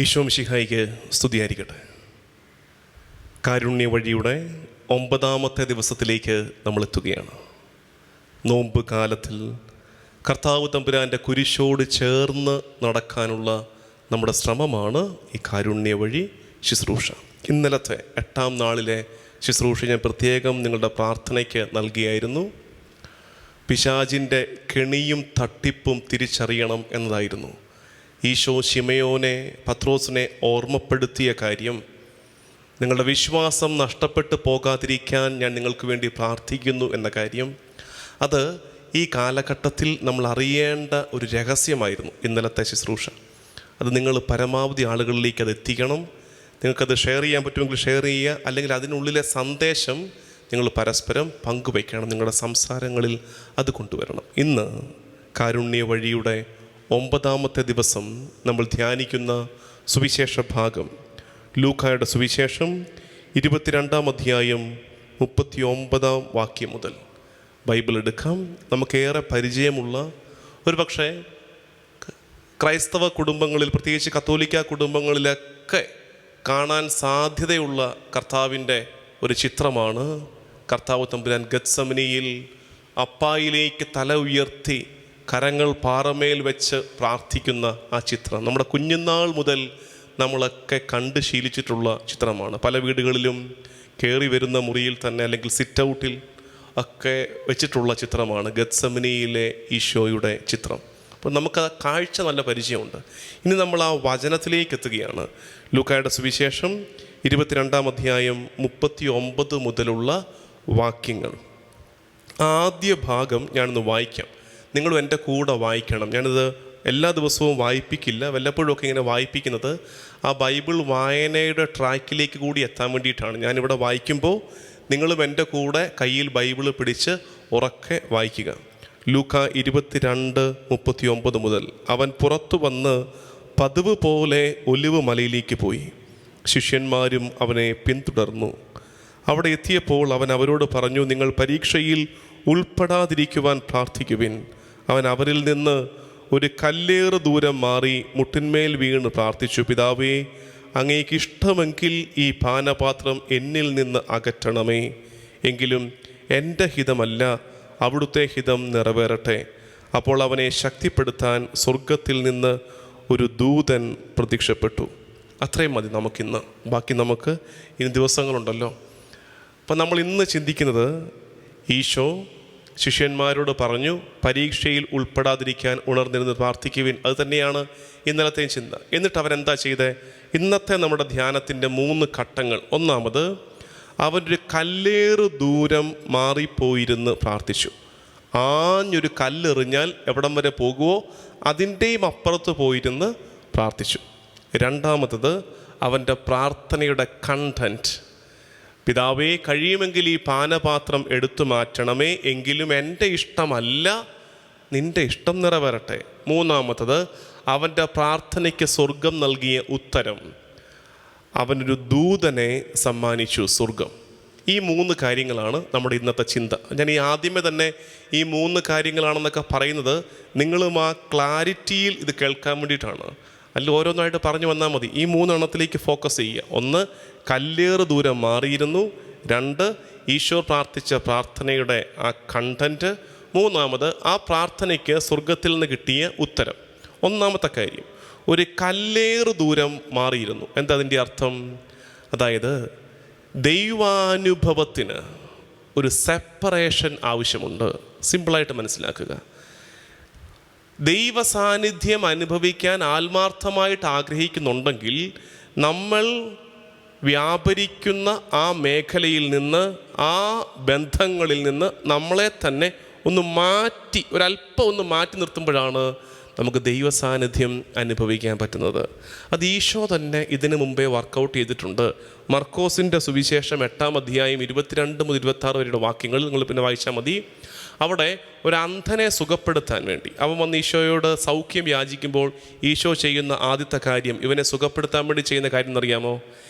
ഈശോ മിശിഹായിക്ക് സ്തുതിയായിരിക്കട്ടെ. കാരുണ്യ വഴിയുടെ 9ാമത്തെ ദിവസത്തിലേക്ക് നമ്മൾ എത്തുകയാണ്. നോമ്പ് കാലത്തിൽ കർത്താവ് തമ്പുരാൻ്റെ കുരിശോട് ചേർന്ന് നടക്കാനുള്ള നമ്മുടെ ശ്രമമാണ് ഈ കാരുണ്യ വഴി ശുശ്രൂഷ. ഇന്നലത്തെ 8ാം നാളിലെ ശുശ്രൂഷ ഞാൻ പ്രത്യേകം നിങ്ങളുടെ പ്രാർത്ഥനയ്ക്ക് നൽകിയായിരുന്നു. പിശാചിൻ്റെ കെണിയും തട്ടിപ്പും തിരിച്ചറിയണം എന്നതായിരുന്നു. ഈശോ ശിമയോനെ, പത്രോസിനെ ഓർമ്മപ്പെടുത്തിയ കാര്യം, നിങ്ങളുടെ വിശ്വാസം നഷ്ടപ്പെട്ടു പോകാതിരിക്കാൻ ഞാൻ നിങ്ങൾക്ക് വേണ്ടി പ്രാർത്ഥിക്കുന്നു എന്ന കാര്യം, അത് ഈ കാലഘട്ടത്തിൽ നമ്മൾ അറിയേണ്ട ഒരു രഹസ്യമായിരുന്നു ഇന്നലത്തെ ശുശ്രൂഷ. അത് നിങ്ങൾ പരമാവധി ആളുകളിലേക്ക് അത് എത്തിക്കണം. നിങ്ങൾക്കത് ഷെയർ ചെയ്യാൻ പറ്റുമെങ്കിൽ ഷെയർ ചെയ്യുക, അല്ലെങ്കിൽ അതിനുള്ളിലെ സന്ദേശം നിങ്ങൾ പരസ്പരം പങ്കുവയ്ക്കണം. നിങ്ങളുടെ സംസാരങ്ങളിൽ അത് കൊണ്ടുവരണം. ഇന്ന് കാരുണ്യ വഴിയുടെ 9ാമത്തെ ദിവസം നമ്മൾ ധ്യാനിക്കുന്ന സുവിശേഷ ഭാഗം ലൂക്കായുടെ സുവിശേഷം 22-ാം അധ്യായം 39-ാം വാക്യം മുതൽ ബൈബിൾ എടുക്കാം. നമുക്കേറെ പരിചയമുള്ള, ഒരു പക്ഷേ ക്രൈസ്തവ കുടുംബങ്ങളിൽ, പ്രത്യേകിച്ച് കത്തോലിക്ക കുടുംബങ്ങളിലൊക്കെ കാണാൻ സാധ്യതയുള്ള കർത്താവിൻ്റെ ഒരു ചിത്രമാണ്. കർത്താവ് തമ്പുരാൻ ഗത്സമനിയിൽ അപ്പായിലേക്ക് തല ഉയർത്തി കരങ്ങൾ പാറമേൽ വെച്ച് പ്രാർത്ഥിക്കുന്ന ആ ചിത്രം നമ്മുടെ കുഞ്ഞുനാൾ മുതൽ നമ്മളൊക്കെ കണ്ട് ശീലിച്ചിട്ടുള്ള ചിത്രമാണ്. പല വീടുകളിലും കയറി വരുന്ന മുറിയിൽ തന്നെ, അല്ലെങ്കിൽ സിറ്റ് ഔട്ടിൽ ഒക്കെ വെച്ചിട്ടുള്ള ചിത്രമാണ് ഗത്സമനിയിലെ ഈശോയുടെ ചിത്രം. അപ്പോൾ നമുക്ക് ആ കാഴ്ച നല്ല പരിചയമുണ്ട്. ഇനി നമ്മൾ ആ വചനത്തിലേക്ക് എത്തുകയാണ്. ലൂക്കായുടെ സുവിശേഷം 22-ാം അധ്യായം 39 മുതലുള്ള വാക്യങ്ങൾ. ആദ്യ ഭാഗം ഞാനൊന്ന് വായിക്കാം. നിങ്ങളും എൻ്റെ കൂടെ വായിക്കണം. ഞാനിത് എല്ലാ ദിവസവും വായിപ്പിക്കില്ല, വല്ലപ്പോഴുമൊക്കെ ഇങ്ങനെ വായിപ്പിക്കുന്നത് ആ ബൈബിൾ വായനയുടെ ട്രാക്കിലേക്ക് കൂടി എത്താൻ വേണ്ടിയിട്ടാണ്. ഞാനിവിടെ വായിക്കുമ്പോൾ നിങ്ങളും എൻ്റെ കൂടെ കയ്യിൽ ബൈബിൾ പിടിച്ച് ഉറക്കെ വായിക്കുക. ലൂക്ക 22:39 മുതൽ. അവൻ പുറത്തു വന്ന് പതിവ് പോലെ ഒലിവ് മലയിലേക്ക് പോയി. ശിഷ്യന്മാരും അവനെ പിന്തുടർന്നു. അവിടെ എത്തിയപ്പോൾ അവൻ അവരോട് പറഞ്ഞു, നിങ്ങൾ പരീക്ഷയിൽ ഉൾപ്പെടാതിരിക്കുവാൻ പ്രാർത്ഥിക്കുവിൻ. അവൻ അവരിൽ നിന്ന് ഒരു കല്ലേറ് ദൂരം മാറി മുട്ടിന്മേൽ വീണ് പ്രാർത്ഥിച്ചു, പിതാവേ, അങ്ങേക്ക് ഇഷ്ടമെങ്കിൽ ഈ പാനപാത്രം എന്നിൽ നിന്ന് അകറ്റണമേ. എങ്കിലും എൻ്റെ ഹിതമല്ല, അവിടുത്തെ ഹിതം നിറവേറട്ടെ. അപ്പോൾ അവനെ ശക്തിപ്പെടുത്താൻ സ്വർഗത്തിൽ നിന്ന് ഒരു ദൂതൻ പ്രത്യക്ഷപ്പെട്ടു. അത്രയും മതി നമുക്കിന്ന്. ബാക്കി നമുക്ക് ഇനി ദിവസങ്ങളുണ്ടല്ലോ. അപ്പം നമ്മൾ ഇന്ന് ചിന്തിക്കുന്നത്, ഈശോ ശിഷ്യന്മാരോട് പറഞ്ഞു പരീക്ഷയിൽ ഉൾപ്പെടാതിരിക്കാൻ ഉണർന്നിരുന്ന് പ്രാർത്ഥിക്കുവിൻ. അത് തന്നെയാണ് ഇന്നലത്തെയും ചിന്ത. എന്നിട്ട് അവരെന്താ ചെയ്തത്? ഇന്നത്തെ നമ്മുടെ ധ്യാനത്തിൻ്റെ 3 ഘട്ടങ്ങൾ. ഒന്നാമത്, അവനൊരു കല്ലേറ് ദൂരം മാറിപ്പോയിരുന്ന് പ്രാർത്ഥിച്ചു. ആഞ്ഞൊരു കല്ലെറിഞ്ഞാൽ എവിടം വരെ പോകുമോ അതിൻ്റെയും അപ്പുറത്ത് പോയിരുന്ന് പ്രാർത്ഥിച്ചു. രണ്ടാമത്തത്, അവൻ്റെ പ്രാർത്ഥനയുടെ കണ്ടൻറ്റ്, പിതാവേ, കഴിയുമെങ്കിൽ ഈ പാനപാത്രം എടുത്തു മാറ്റണമേ, എങ്കിലും എൻ്റെ ഇഷ്ടമല്ല, നിൻ്റെ ഇഷ്ടം നിറവേറട്ടെ. മൂന്നാമത്തത്, അവൻ്റെ പ്രാർത്ഥനയ്ക്ക് സ്വർഗം നൽകിയ ഉത്തരം, അവനൊരു ദൂതനെ സമ്മാനിച്ചു സ്വർഗം. ഈ 3 കാര്യങ്ങളാണ് നമ്മുടെ ഇന്നത്തെ ചിന്ത. ഞാൻ ഈ ആദ്യമേ തന്നെ ഈ 3 കാര്യങ്ങളാണെന്നൊക്കെ പറയുന്നത് നിങ്ങളും ആ ക്ലാരിറ്റിയിൽ ഇത് കേൾക്കാൻ വേണ്ടിയിട്ടാണ്. അല്ല, ഓരോന്നായിട്ട് പറഞ്ഞു വന്നാൽ മതി. ഈ 3 എണ്ണത്തിലേക്ക് ഫോക്കസ് ചെയ്യുക. 1, കല്ലേറ് ദൂരം മാറിയിരുന്നു. 2, ഈശോ പ്രാർത്ഥിച്ച പ്രാർത്ഥനയുടെ ആ കണ്ടൻറ്റ്. 3, ആ പ്രാർത്ഥനയ്ക്ക് സ്വർഗത്തിൽ നിന്ന് കിട്ടിയ ഉത്തരം. ഒന്നാമത്തെ കാര്യം, ഒരു കല്ലേറ് ദൂരം മാറിയിരുന്നു. എന്താ അതിൻ്റെ അർത്ഥം? അതായത് ദൈവാനുഭവത്തിന് ഒരു സെപ്പറേഷൻ ആവശ്യമുണ്ട്. സിമ്പിളായിട്ട് മനസ്സിലാക്കുക. ദൈവ സാന്നിധ്യം അനുഭവിക്കാൻ ആത്മാർത്ഥമായിട്ട് ആഗ്രഹിക്കുന്നുണ്ടെങ്കിൽ നമ്മൾ വ്യാപരിക്കുന്ന ആ മേഖലയിൽ നിന്ന്, ആ ബന്ധങ്ങളിൽ നിന്ന് നമ്മളെ തന്നെ ഒന്ന് മാറ്റി, ഒരല്പം ഒന്ന് മാറ്റി നിർത്തുമ്പോഴാണ് നമുക്ക് ദൈവ സാന്നിധ്യം അനുഭവിക്കാൻ പറ്റുന്നത്. അത് ഈശോ തന്നെ ഇതിനു മുമ്പേ വർക്കൗട്ട് ചെയ്തിട്ടുണ്ട്. മർക്കോസിൻ്റെ സുവിശേഷം 8-ാം അധ്യായം 22 മുതൽ 26 വരെയുടെ വാക്യങ്ങൾ നിങ്ങൾ പിന്നെ വായിച്ചാൽ മതി. അവിടെ ഒരു അന്ധനെ സുഖപ്പെടുത്താൻ വേണ്ടി അവൻ വന്ന് ഈശോയോട് സൗഖ്യം യാചിക്കുമ്പോൾ ഈശോ ചെയ്യുന്ന ആദ്യത്തെ കാര്യം, ഇവനെ സുഖപ്പെടുത്താൻ വേണ്ടി ചെയ്യുന്ന കാര്യം എന്നറിയാമോ?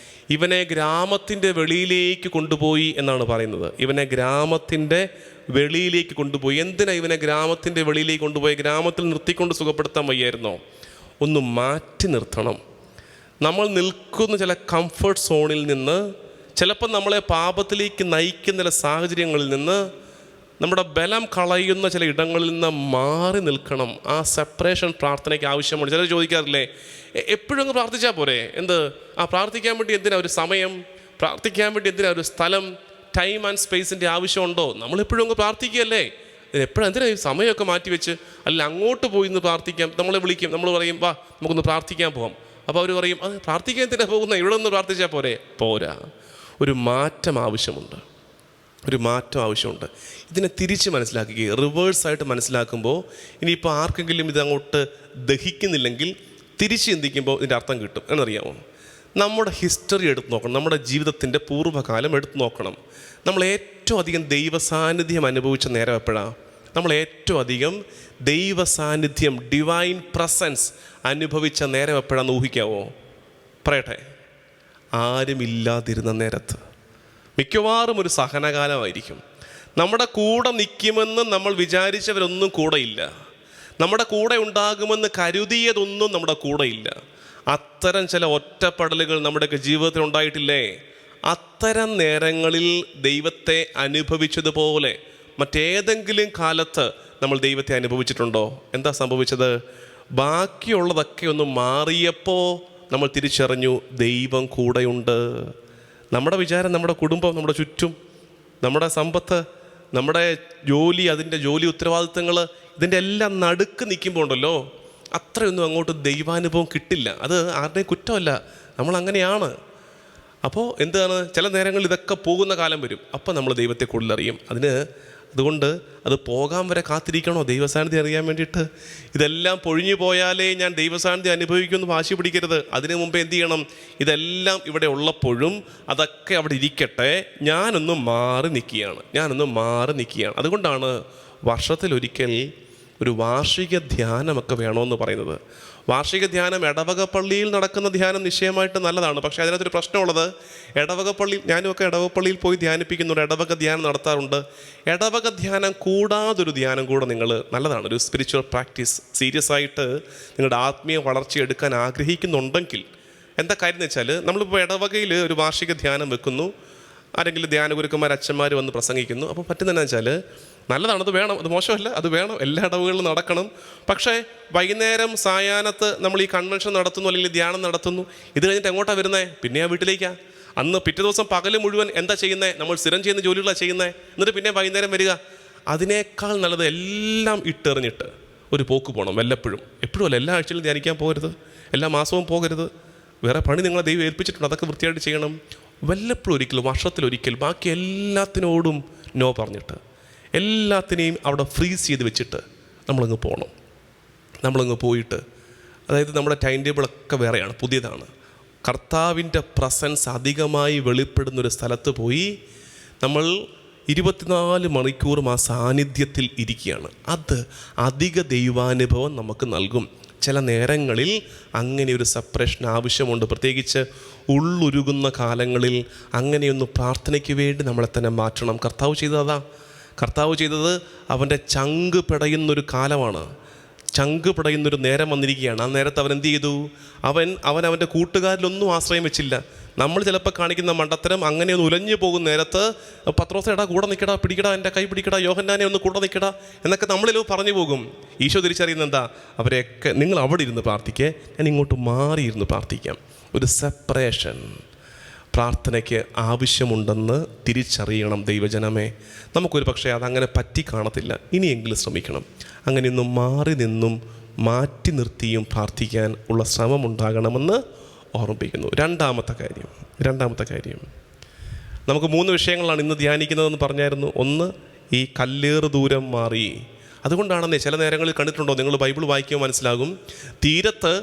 ഇവനെ ഗ്രാമത്തിൻ്റെ വെളിയിലേക്ക് കൊണ്ടുപോയി എന്നാണ് പറയുന്നത്. ഇവനെ ഗ്രാമത്തിൻ്റെ വെളിയിലേക്ക് കൊണ്ടുപോയി. എന്തിനാ ഇവനെ ഗ്രാമത്തിൻ്റെ വെളിയിലേക്ക് കൊണ്ടുപോയി? ഗ്രാമത്തിൽ നിർത്തിക്കൊണ്ട് സുഖപ്പെടുത്താൻ വയ്യായിരുന്നോ? ഒന്ന് മാറ്റി നിർത്തണം. നമ്മൾ നിൽക്കുന്ന ചില കംഫർട്ട് സോണിൽ നിന്ന്, ചിലപ്പോൾ നമ്മളെ പാപത്തിലേക്ക് നയിക്കുന്ന ചില സാഹചര്യങ്ങളിൽ നിന്ന്, നമ്മുടെ ബലം കളയുന്ന ചില ഇടങ്ങളിൽ നിന്ന് മാറി നിൽക്കണം. ആ സെപ്പറേഷൻ പ്രാർത്ഥനയ്ക്ക് ആവശ്യമാണ്. ചിലർ ചോദിക്കാറില്ലേ, എപ്പോഴും അങ്ങ് പ്രാർത്ഥിച്ചാൽ പോരെ? പ്രാർത്ഥിക്കാൻ വേണ്ടി എന്തിനാ ഒരു സമയം, പ്രാർത്ഥിക്കാൻ വേണ്ടി എന്തിനാ ഒരു സ്ഥലം, ടൈം ആൻഡ് സ്പേസിൻ്റെ ആവശ്യമുണ്ടോ? നമ്മളെപ്പോഴും അങ്ങ് പ്രാർത്ഥിക്കുകയല്ലേ, എപ്പോഴും എന്തിനാ ഈ സമയമൊക്കെ മാറ്റി വെച്ച്? അല്ല, അങ്ങോട്ട് പോയി ഇന്ന് പ്രാർത്ഥിക്കാം. നമ്മളെ വിളിക്കും, നമ്മൾ പറയും വാ നമുക്കൊന്ന് പ്രാർത്ഥിക്കാൻ പോകാം. അപ്പോൾ അവർ പറയും, അത് പ്രാർത്ഥിക്കാൻ എന്തിനാ പോകുന്നത്, ഇവിടെ ഒന്ന് പ്രാർത്ഥിച്ചാൽ പോരെ? പോരാ, ഒരു മാറ്റം ആവശ്യമുണ്ട്, ഒരു മാറ്റം ആവശ്യമുണ്ട്. ഇതിനെ തിരിച്ച് മനസ്സിലാക്കുകയും റിവേഴ്സായിട്ട് മനസ്സിലാക്കുമ്പോൾ, ഇനിയിപ്പോൾ ആർക്കെങ്കിലും ഇതങ്ങോട്ട് ദഹിക്കുന്നില്ലെങ്കിൽ തിരിച്ച് ചിന്തിക്കുമ്പോൾ ഇതിൻ്റെ അർത്ഥം കിട്ടും. എന്നറിയാമോ? നമ്മുടെ ഹിസ്റ്ററി എടുത്ത് നോക്കണം, നമ്മുടെ ജീവിതത്തിൻ്റെ പൂർവ്വകാലം എടുത്ത് നോക്കണം. നമ്മൾ ഏറ്റവും അധികം ദൈവസാന്നിധ്യം അനുഭവിച്ച നേരം എപ്പോഴാണ്? നമ്മൾ ഏറ്റവും അധികം ദൈവസാന്നിധ്യം, ഡിവൈൻ പ്രസൻസ് അനുഭവിച്ച നേരം എപ്പോഴാണെന്ന് ഊഹിക്കാവോ? പറയട്ടെ, ആരുമില്ലാതിരുന്ന നേരത്ത്. മിക്കവാറും ഒരു സഹനകാലമായിരിക്കും. നമ്മുടെ കൂടെ നിൽക്കുമെന്ന് നമ്മൾ വിചാരിച്ചവരൊന്നും കൂടെയില്ല, നമ്മുടെ കൂടെ ഉണ്ടാകുമെന്ന് കരുതിയതൊന്നും നമ്മുടെ കൂടെയില്ല. അത്തരം ചില ഒറ്റപ്പെടലുകൾ നമ്മുടെയൊക്കെ ജീവിതത്തിൽ ഉണ്ടായിട്ടില്ലേ? അത്തരം നേരങ്ങളിൽ ദൈവത്തെ അനുഭവിച്ചതുപോലെ മറ്റേതെങ്കിലും കാലത്ത് നമ്മൾ ദൈവത്തെ അനുഭവിച്ചിട്ടുണ്ടോ? എന്താ സംഭവിച്ചത്? ബാക്കിയുള്ളതൊക്കെ ഒന്ന് മാറിയപ്പോൾ നമ്മൾ തിരിച്ചറിഞ്ഞു ദൈവം കൂടെയുണ്ട്. നമ്മുടെ വിചാരം, നമ്മുടെ കുടുംബം, നമ്മുടെ ചുറ്റും, നമ്മുടെ സമ്പത്ത്, നമ്മുടെ ജോലി, അതിൻ്റെ ജോലി ഉത്തരവാദിത്തങ്ങൾ, ഇതിൻ്റെ എല്ലാം നടുക്ക് നിൽക്കുമ്പോൾ ഉണ്ടല്ലോ, അത്രയൊന്നും അങ്ങോട്ട് ദൈവാനുഭവം കിട്ടില്ല. അത് ആരുടെയും കുറ്റമല്ല, നമ്മളങ്ങനെയാണ്. അപ്പോൾ എന്താണ്, ചില നേരങ്ങളിൽ ഇതൊക്കെ പോകുന്ന കാലം വരും. അപ്പോൾ നമ്മൾ ദൈവത്തെ കൂടുതലറിയും. അതുകൊണ്ട് അത് പോകാൻ വരെ കാത്തിരിക്കണോ ദൈവസാന്നിധ്യം അറിയാൻ വേണ്ടിയിട്ട്? ഇതെല്ലാം പൊഴിഞ്ഞു പോയാലേ ഞാൻ ദൈവസാന്നിധ്യം അനുഭവിക്കുമെന്ന് വാശി പിടിക്കരുത്. അതിനു മുമ്പേ എന്ത് ചെയ്യണം? ഇതെല്ലാം ഇവിടെ ഉള്ളപ്പോഴും അതൊക്കെ അവിടെ ഇരിക്കട്ടെ, ഞാനൊന്ന് മാറി നിൽക്കുകയാണ്. അതുകൊണ്ടാണ് വർഷത്തിലൊരിക്കൽ ഒരു വാർഷിക ധ്യാനമൊക്കെ വേണമെന്ന് പറയുന്നത്. വാർഷിക ധ്യാനം ഇടവക പള്ളിയിൽ നടക്കുന്ന ധ്യാനം നിശ്ചയമായിട്ട് നല്ലതാണ്. പക്ഷേ അതിനകത്തൊരു പ്രശ്നമുള്ളത്, ഇടവക പള്ളി, ഞാനുമൊക്കെ ഇടവക പള്ളിയിൽ പോയി ധ്യാനിപ്പിക്കുന്നുണ്ട്, ഇടവക ധ്യാനം നടത്താറുണ്ട്. ഇടവക ധ്യാനം കൂടാതൊരു ധ്യാനം കൂടെ നിങ്ങൾ നല്ലതാണ്. ഒരു സ്പിരിച്വൽ പ്രാക്ടീസ് സീരിയസ് ആയിട്ട് നിങ്ങളുടെ ആത്മീയ വളർച്ച എടുക്കാൻ ആഗ്രഹിക്കുന്നുണ്ടെങ്കിൽ എന്താ കാര്യം എന്ന് വെച്ചാൽ, നമ്മളിപ്പോൾ ഇടവകയിൽ ഒരു വാർഷിക ധ്യാനം വെക്കുന്നു, ആരെങ്കിലും ധ്യാനഗുരുക്കന്മാർ, അച്ഛന്മാർ വന്ന് പ്രസംഗിക്കുന്നു. അപ്പോൾ പറ്റുന്നതെന്ന് വെച്ചാൽ നല്ലതാണ്, അത് വേണം, അത് മോശമല്ല, അത് വേണം, എല്ലാ ഇടവുകളിലും നടക്കണം. പക്ഷേ വൈകുന്നേരം സായാഹ്നത്ത് നമ്മൾ ഈ കൺവെൻഷൻ നടത്തുന്നു, അല്ലെങ്കിൽ ധ്യാനം നടത്തുന്നു, ഇത് കഴിഞ്ഞിട്ട് എങ്ങോട്ടാണ് വരുന്നത്? പിന്നെ ആ വീട്ടിലേക്കാണ്. അന്ന് പിറ്റേ ദിവസം പകൽ മുഴുവൻ എന്താ ചെയ്യുന്നത്? നമ്മൾ സ്ഥിരം ചെയ്യുന്ന ജോലികളാണ് ചെയ്യുന്നത്. എന്നിട്ട് പിന്നെ വൈകുന്നേരം വരിക. അതിനേക്കാൾ നല്ലത് എല്ലാം ഇട്ടെറിഞ്ഞിട്ട് ഒരു പോക്ക് പോകണം. വല്ലപ്പോഴും, എപ്പോഴും അല്ല, എല്ലാ ആഴ്ചയിലും ധ്യാനിക്കാൻ പോകരുത്, എല്ലാ മാസവും പോകരുത്. വേറെ പണി നിങ്ങളെ ദൈവം ഏൽപ്പിച്ചിട്ടുണ്ട്, അതൊക്കെ വൃത്തിയായിട്ട് ചെയ്യണം. വല്ലപ്പോഴും ഒരിക്കൽ, വർഷത്തിലൊരിക്കൽ, ബാക്കി എല്ലാത്തിനോടും നോ പറഞ്ഞിട്ട്, എല്ലാത്തിനെയും അവിടെ ഫ്രീസ് ചെയ്ത് വെച്ചിട്ട് നമ്മളങ്ങ് പോകണം. നമ്മളങ്ങ് പോയിട്ട്, അതായത് നമ്മുടെ ടൈം ടേബിളൊക്കെ വേറെയാണ്, പുതിയതാണ്. കർത്താവിൻ്റെ പ്രസൻസ് അധികമായി വെളിപ്പെടുന്നൊരു സ്ഥലത്ത് പോയി നമ്മൾ 24 മണിക്കൂറും ആ സാന്നിധ്യത്തിൽ ഇരിക്കുകയാണ്. അത് അധിക ദൈവാനുഭവം നമുക്ക് നൽകും. ചില നേരങ്ങളിൽ അങ്ങനെ ഒരു സെപ്പറേഷൻ ആവശ്യമുണ്ട്. പ്രത്യേകിച്ച് ഉള്ളുരുകുന്ന കാലങ്ങളിൽ അങ്ങനെയൊന്ന് പ്രാർത്ഥനയ്ക്ക് വേണ്ടി നമ്മളെ തന്നെ മാറ്റണം. കർത്താവ് ചെയ്തത് അവൻ്റെ ചങ്ക് പിടയുന്നൊരു കാലമാണ്, ചങ്ക് പിടയുന്നൊരു നേരം വന്നിരിക്കുകയാണ്. ആ നേരത്ത് അവൻ എന്ത് ചെയ്തു? അവൻ്റെ കൂട്ടുകാരിലൊന്നും ആശ്രയം വെച്ചില്ല. നമ്മൾ ചിലപ്പോൾ കാണിക്കുന്ന മണ്ടത്തരം, അങ്ങനെയൊന്ന് ഉലഞ്ഞു പോകുന്ന നേരത്ത് പത്രോസേടാ കൂടെ നിൽക്കടാ, പിടിക്കടാ, എൻ്റെ കൈ പിടിക്കടാ, യോഹന്നാനെ ഒന്ന് കൂടെ നിൽക്കടാ എന്നൊക്കെ നമ്മളിൽ പറഞ്ഞു പോകും. ഈശോ തിരിച്ചറിയുന്ന എന്താ? അവരെയൊക്കെ നിങ്ങൾ അവിടെ ഇരുന്ന് പ്രാർത്ഥിക്കേ, ഞാൻ ഇങ്ങോട്ട് മാറിയിരുന്ന് പ്രാർത്ഥിക്കാം. ഒരു സെപ്പറേഷൻ പ്രാർത്ഥനയ്ക്ക് ആവശ്യമുണ്ടെന്ന് തിരിച്ചറിയണം ദൈവജനമേ. നമുക്കൊരു പക്ഷേ അതങ്ങനെ പറ്റി കാണത്തില്ല, ഇനിയെങ്കിലും ശ്രമിക്കണം. അങ്ങനെയൊന്നും മാറി നിന്നും മാറ്റി നിർത്തിയും പ്രാർത്ഥിക്കാൻ ഉള്ള ശ്രമമുണ്ടാകണമെന്ന് ഓർമ്മിപ്പിക്കുന്നു. രണ്ടാമത്തെ കാര്യം നമുക്ക് 3 വിഷയങ്ങളാണ് ഇന്ന് ധ്യാനിക്കുന്നതെന്ന് പറഞ്ഞായിരുന്നു. ഒന്ന്, ഈ കല്ലേറ് ദൂരം മാറി. അതുകൊണ്ടാണെന്നേ ചില നേരങ്ങളിൽ കണ്ടിട്ടുണ്ടോ, നിങ്ങൾ ബൈബിൾ വായിക്കുമ്പോൾ മനസ്സിലാകും, തീരത്ത്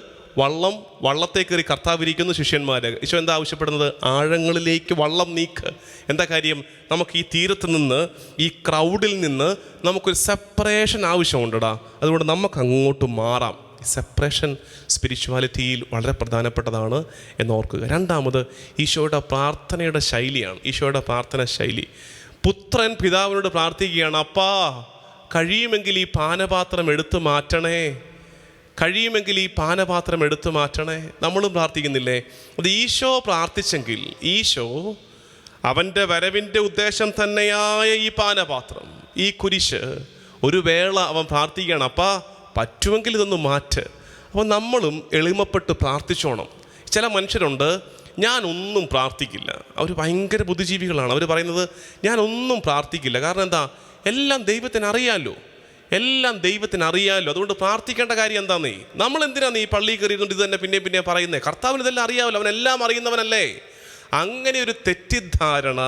വള്ളത്തെ കയറി കർത്താവ് ഇരിക്കുന്നു, ശിഷ്യന്മാർ. ഈശോ എന്താ ആവശ്യപ്പെടുന്നത്? ആഴങ്ങളിലേക്ക് വള്ളം നീക്ക്. എന്താ കാര്യം? നമുക്ക് ഈ തീരത്ത് നിന്ന്, ഈ ക്രൗഡിൽ നിന്ന് നമുക്കൊരു സെപ്പറേഷൻ ആവശ്യമുണ്ടടാ. അതുകൊണ്ട് നമുക്ക് അങ്ങോട്ട് മാറാം. ഈ സെപ്പറേഷൻ സ്പിരിച്വാലിറ്റിയിൽ വളരെ പ്രധാനപ്പെട്ടതാണ് എന്നോർക്കുക. രണ്ടാമത്, ഈശോയുടെ പ്രാർത്ഥനയുടെ ശൈലിയാണ്. ഈശോയുടെ പ്രാർത്ഥന ശൈലി, പുത്രൻ പിതാവിനോട് പ്രാർത്ഥിക്കുകയാണ്, അപ്പാ കഴിയുമെങ്കിൽ ഈ പാനപാത്രം എടുത്തു മാറ്റണേ. കഴിയുമെങ്കിൽ ഈ പാനപാത്രം എടുത്തു മാറ്റണേ. നമ്മളും പ്രാർത്ഥിക്കുന്നില്ലേ? അത് ഈശോ പ്രാർത്ഥിച്ചെങ്കിൽ ഈശോ അവൻ്റെ വരവിൻ്റെ ഉദ്ദേശം തന്നെയായ ഈ പാനപാത്രം, ഈ കുരിശ്, ഒരു വേള അവൻ പ്രാർത്ഥിക്കുകയാണ്, അപ്പാ പറ്റുമെങ്കിൽ ഇതൊന്ന് മാറ്റ്. അപ്പോൾ നമ്മളും എളിമപ്പെട്ട് പ്രാർത്ഥിച്ചോണം. ചില മനുഷ്യരുണ്ട്, ഞാനൊന്നും പ്രാർത്ഥിക്കില്ല. അവർ ഭയങ്കര ബുദ്ധിജീവികളാണ്. അവർ പറയുന്നത് ഞാനൊന്നും പ്രാർത്ഥിക്കില്ല. കാരണം എന്താ? എല്ലാം ദൈവത്തിന് അറിയാമല്ലോ, എല്ലാം ദൈവത്തിന് അറിയാമല്ലോ, അതുകൊണ്ട് പ്രാർത്ഥിക്കേണ്ട കാര്യം എന്താന്നേ? നമ്മൾ എന്തിനാണ് ഈ പള്ളിയിൽ കയറിയിരുന്നുകൊണ്ട് ഇത് തന്നെ പിന്നെ പറയുന്നത്? കർത്താവിന് ഇതെല്ലാം അറിയാമല്ലോ, അവനെല്ലാം അറിയുന്നവനല്ലേ. അങ്ങനെ ഒരു തെറ്റിദ്ധാരണ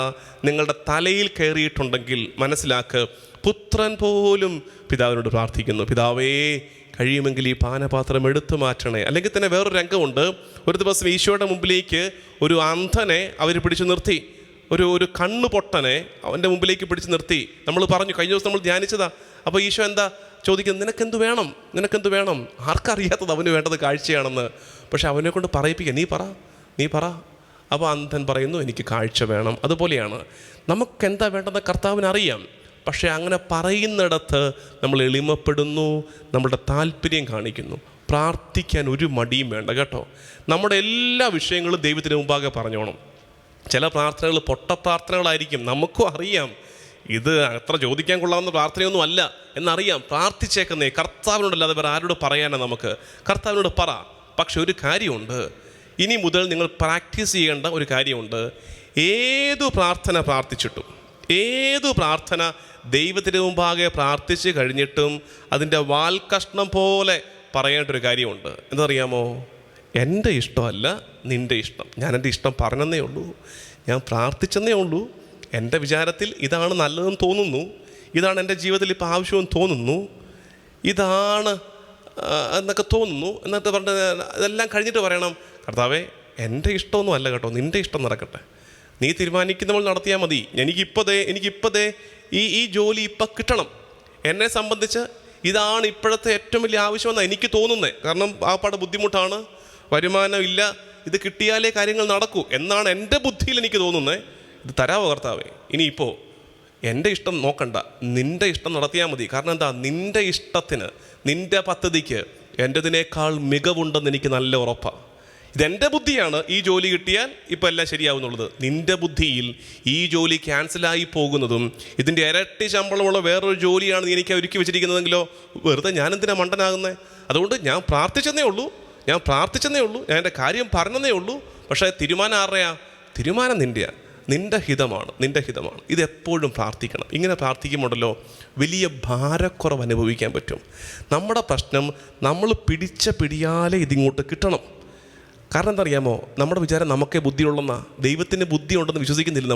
നിങ്ങളുടെ തലയിൽ കയറിയിട്ടുണ്ടെങ്കിൽ മനസ്സിലാക്ക്, പുത്രൻ പോലും പിതാവിനോട് പ്രാർത്ഥിക്കുന്നു, പിതാവേ കഴിയുമെങ്കിൽ ഈ പാനപാത്രം എടുത്തു മാറ്റണേ. അല്ലെങ്കിൽ തന്നെ വേറൊരു രംഗമുണ്ട്. ഒരു ദിവസം ഈശോയുടെ മുമ്പിലേക്ക് ഒരു അന്ധനെ അവർ പിടിച്ചു നിർത്തി, ഒരു കണ്ണു പൊട്ടനെ അവൻ്റെ മുമ്പിലേക്ക് പിടിച്ചു നിർത്തി. നമ്മൾ പറഞ്ഞു, കഴിഞ്ഞ ദിവസം നമ്മൾ ധ്യാനിച്ചതാ. അപ്പോൾ ഈശോ എന്താ ചോദിക്കുന്നത്? നിനക്കെന്ത് വേണം? ആർക്കറിയാത്തത് അവന് വേണ്ടത് കാഴ്ചയാണെന്ന്. പക്ഷെ അവനെ കൊണ്ട് പറയിപ്പിക്കുക, നീ പറ. അപ്പോൾ അന്ധൻ പറയുന്നു, എനിക്ക് കാഴ്ച വേണം. അതുപോലെയാണ് നമുക്കെന്താ വേണ്ടത് കർത്താവിന് അറിയാം. പക്ഷേ അങ്ങനെ പറയുന്നിടത്ത് നമ്മൾ എളിമപ്പെടുന്നു, നമ്മളുടെ താല്പര്യം കാണിക്കുന്നു. പ്രാർത്ഥിക്കാൻ ഒരു മടിയും വേണ്ട കേട്ടോ. നമ്മുടെ എല്ലാ വിഷയങ്ങളും ദൈവത്തിന് മുമ്പാകെ പറഞ്ഞോണം. ചില പ്രാർത്ഥനകൾ പൊട്ടപ്രാർത്ഥനകളായിരിക്കും, നമുക്കും അറിയാം ഇത് അത്ര ചോദിക്കാൻ കൊള്ളാവുന്ന പ്രാർത്ഥനയൊന്നും അല്ല എന്നറിയാം. പ്രാർത്ഥിച്ചേക്കുന്നേ കർത്താവിനോടല്ലാതെ വേറെ ആരോട് പറയാനാണ് നമുക്ക്? കർത്താവിനോട് പറ. പക്ഷെ ഒരു കാര്യമുണ്ട്, ഇനി മുതൽ നിങ്ങൾ പ്രാക്ടീസ് ചെയ്യേണ്ട ഒരു കാര്യമുണ്ട്. ഏതു പ്രാർത്ഥന പ്രാർത്ഥിച്ചിട്ടും, ഏതു പ്രാർത്ഥന ദൈവത്തിന് മുമ്പാകെ പ്രാർത്ഥിച്ച് കഴിഞ്ഞിട്ടും അതിൻ്റെ വാൽക്കഷ്ണം പോലെ പറയേണ്ട ഒരു കാര്യമുണ്ട്. എന്തറിയാമോ? എൻ്റെ ഇഷ്ടമല്ല നിൻ്റെ ഇഷ്ടം. ഞാൻ എൻ്റെ ഇഷ്ടം പറഞ്ഞെന്നേ ഉള്ളൂ, ഞാൻ പ്രാർത്ഥിച്ചെന്നേ ഉള്ളൂ. എൻ്റെ വിചാരത്തിൽ ഇതാണ് നല്ലതെന്ന് തോന്നുന്നു, ഇതാണ് എൻ്റെ ജീവിതത്തിൽ ഇപ്പോൾ ആവശ്യമെന്ന് തോന്നുന്നു, ഇതാണ് എന്നൊക്കെ തോന്നുന്നു. എന്നിട്ട് പറഞ്ഞ ഇതെല്ലാം കഴിഞ്ഞിട്ട് പറയണം, കർത്താവേ എൻ്റെ ഇഷ്ടമൊന്നും അല്ല കേട്ടോ, നിൻ്റെ ഇഷ്ടം നടക്കട്ടെ, നീ തീരുമാനിക്കുന്നവൾ നടത്തിയാൽ മതി. എനിക്കിപ്പോഴേ ഈ ജോലി ഇപ്പം കിട്ടണം, എന്നെ സംബന്ധിച്ച് ഇതാണ് ഇപ്പോഴത്തെ ഏറ്റവും വലിയ ആവശ്യമെന്നാണ് എനിക്ക് തോന്നുന്നത്. കാരണം ആപ്പാടെ ബുദ്ധിമുട്ടാണ്, വരുമാനം ഇല്ല, ഇത് കിട്ടിയാലേ കാര്യങ്ങൾ നടക്കൂ എന്നാണ് എൻ്റെ ബുദ്ധിയിൽ എനിക്ക് തോന്നുന്നത്. ഇത് തരാമോ കർത്താവേ? ഇനിയിപ്പോൾ എൻ്റെ ഇഷ്ടം നോക്കണ്ട, നിൻ്റെ ഇഷ്ടം നടത്തിയാൽ മതി. കാരണം എന്താ? നിൻ്റെ ഇഷ്ടത്തിന്, നിൻ്റെ പദ്ധതിക്ക് എൻ്റെതിനേക്കാൾ മികവുണ്ടെന്ന് എനിക്ക് നല്ല ഉറപ്പാണ്. ഇതെൻ്റെ ബുദ്ധിയാണ്, ഈ ജോലി കിട്ടിയാൽ ഇപ്പോൾ എല്ലാം ശരിയാവുന്നുള്ളത്. നിൻ്റെ ബുദ്ധിയിൽ ഈ ജോലി ക്യാൻസലായി പോകുന്നതും ഇതിൻ്റെ ഇരട്ടി ശമ്പളമുള്ള വേറൊരു ജോലിയാണ് നീ എനിക്ക് ഒരുക്കി വെച്ചിരിക്കുന്നതെങ്കിലോ വെറുതെ ഞാൻ എന്തിനാണ് മണ്ടനാകുന്നത്? അതുകൊണ്ട് ഞാൻ പ്രാർത്ഥിച്ചെന്നേ ഉള്ളൂ, ഞാൻ എൻ്റെ കാര്യം പറഞ്ഞെന്നേ ഉള്ളൂ. പക്ഷേ തീരുമാനം ആരുടെയാ? തീരുമാനം നിൻ്റെയാണ്, നിൻ്റെ ഹിതമാണ്. ഇതെപ്പോഴും പ്രാർത്ഥിക്കണം. ഇങ്ങനെ പ്രാർത്ഥിക്കുമ്പോഴല്ലോ വലിയ ഭാരക്കുറവ് അനുഭവിക്കാൻ പറ്റും. നമ്മുടെ പ്രശ്നം നമ്മൾ പിടിച്ച പിടിയാലെ ഇതിങ്ങോട്ട് കിട്ടണം. കാരണം എന്താ അറിയാമോ? നമ്മുടെ വിചാരം നമുക്കേ ബുദ്ധിയുള്ളെന്നാ. ദൈവത്തിന് ബുദ്ധി ഉണ്ടെന്ന് വിശ്വസിക്കുന്നില്ല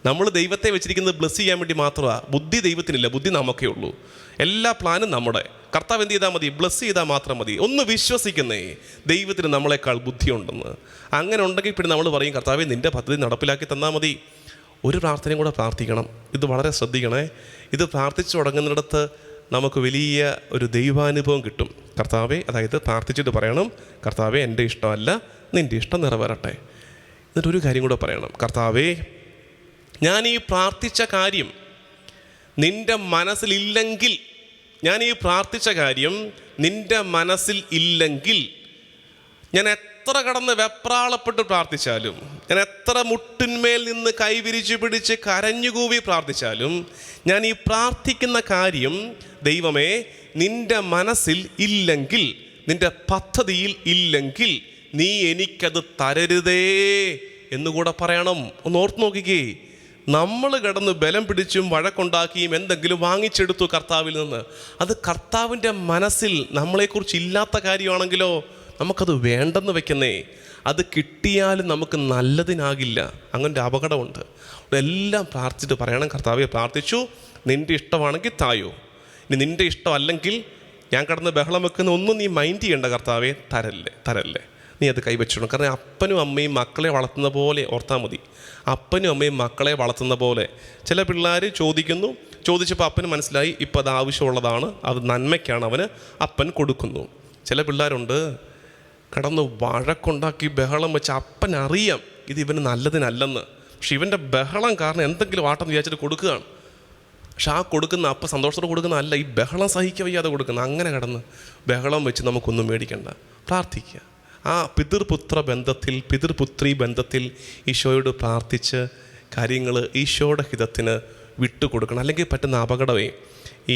നമ്മൾ ദൈവത്തെ വെച്ചിരിക്കുന്നത് ബ്ലസ് ചെയ്യാൻ വേണ്ടി മാത്രമാണ്. ബുദ്ധി ദൈവത്തിനില്ല, ബുദ്ധി നമുക്കേ ഉള്ളൂ. എല്ലാ പ്ലാനും നമ്മുടെ. കർത്താവ് എന്ത് ചെയ്താൽ മതി? ബ്ലസ് ചെയ്താൽ മാത്രം മതി. ഒന്ന് വിശ്വസിക്കുന്നേ ദൈവത്തിന് നമ്മളെക്കാൾ ബുദ്ധിയുണ്ടെന്ന്. അങ്ങനെ ഉണ്ടെങ്കിൽ പിന്നെ നമ്മൾ പറയും, കർത്താവേ നിൻ്റെ പദ്ധതി നടപ്പിലാക്കി തന്നാൽ മതി. ഒരു പ്രാർത്ഥനയും കൂടെ പ്രാർത്ഥിക്കണം. ഇത് വളരെ ശ്രദ്ധിക്കണേ. ഇത് പ്രാർത്ഥിച്ചു തുടങ്ങുന്നിടത്ത് നമുക്ക് വലിയ ഒരു ദൈവാനുഭവം കിട്ടും. കർത്താവേ, അതായത് പ്രാർത്ഥിച്ചിട്ട് പറയണം, കർത്താവേ എൻ്റെ ഇഷ്ടമല്ല നിൻ്റെ ഇഷ്ടം നിറവേറട്ടെ. എന്നിട്ടൊരു കാര്യം കൂടെ പറയണം, കർത്താവേ ഞാൻ ഈ പ്രാർത്ഥിച്ച കാര്യം നിൻ്റെ മനസ്സിലില്ലെങ്കിൽ, ഞാൻ ഈ പ്രാർത്ഥിച്ച കാര്യം നിൻ്റെ മനസ്സിൽ ഇല്ലെങ്കിൽ, ഞാൻ എത്ര കടന്ന് വെപ്രാളപ്പെട്ട് പ്രാർത്ഥിച്ചാലും, ഞാൻ എത്ര മുട്ടിന്മേൽ നിന്ന് കൈവിരിച്ച് പിടിച്ച് കരഞ്ഞുകൂവി പ്രാർത്ഥിച്ചാലും, ഞാൻ ഈ പ്രാർത്ഥിക്കുന്ന കാര്യം ദൈവമേ നിൻ്റെ മനസ്സിൽ ഇല്ലെങ്കിൽ, നിൻ്റെ പദ്ധതിയിൽ ഇല്ലെങ്കിൽ നീ എനിക്കത് തരരുതേ എന്നുകൂടെ പറയണം. ഒന്ന് ഓർത്ത് നോക്കിക്കേ. നമ്മൾ കിടന്ന് ബലം പിടിച്ചും വഴക്കുണ്ടാക്കിയും എന്തെങ്കിലും വാങ്ങിച്ചെടുത്തു കർത്താവിൽ നിന്ന്, അത് കർത്താവിൻ്റെ മനസ്സിൽ നമ്മളെക്കുറിച്ച് ഇല്ലാത്ത കാര്യമാണെങ്കിലോ നമുക്കത് വേണ്ടെന്ന് വെക്കുന്നേ. അത് കിട്ടിയാലും നമുക്ക് നല്ലതിനാകില്ല. അങ്ങനൊരു അപകടമുണ്ട്. എല്ലാം പ്രാർത്ഥിച്ചിട്ട് പറയണം, കർത്താവെ പ്രാർത്ഥിച്ചു, നിൻ്റെ ഇഷ്ടമാണെങ്കിൽ തായോ, ഇനി നിൻ്റെ ഇഷ്ടമല്ലെങ്കിൽ ഞാൻ കിടന്ന് ബഹളം വെക്കുന്ന ഒന്നും നീ മൈൻഡ് ചെയ്യേണ്ട കർത്താവെ, തരല്ലേ നീ അത് കൈവച്ചിടണം. കാരണം അപ്പനും അമ്മയും മക്കളെ വളർത്തുന്ന പോലെ ഓർത്താൽ മതി. അപ്പനും അമ്മയും മക്കളെ വളർത്തുന്ന പോലെ. ചില പിള്ളേർ ചോദിച്ചപ്പോൾ അപ്പന് മനസ്സിലായി ഇപ്പോൾ അത് ആവശ്യമുള്ളതാണ്, അത് നന്മയ്ക്കാണ്, അവന് അപ്പൻ കൊടുക്കുന്നു. ചില പിള്ളേരുണ്ട് കിടന്ന് വഴക്കുണ്ടാക്കി ബഹളം വെച്ച് അപ്പൻ അറിയാം ഇത് ഇവന് നല്ലതിനല്ലെന്ന്, പക്ഷെ ഇവൻ്റെ ബഹളം കാരണം എന്തെങ്കിലും ആട്ടം വിചാരിച്ചിട്ട് കൊടുക്കുകയാണ്. പക്ഷെ ആ കൊടുക്കുന്ന അപ്പം സന്തോഷത്തോടെ കൊടുക്കുന്ന അല്ല, ഈ ബഹളം സഹിക്കുക വയ്യാതെ കൊടുക്കുന്ന. അങ്ങനെ കിടന്ന് ബഹളം വെച്ച് നമുക്കൊന്നും മേടിക്കണ്ട, പ്രാർത്ഥിക്കുക. ആ പിതൃപുത്ര ബന്ധത്തിൽ, പിതൃപുത്രി ബന്ധത്തിൽ ഈശോയോട് പ്രാർത്ഥിച്ച് കാര്യങ്ങൾ ഈശോയുടെ ഹിതത്തിന് വിട്ടുകൊടുക്കണം. അല്ലെങ്കിൽ പറ്റുന്ന അപകടമേ,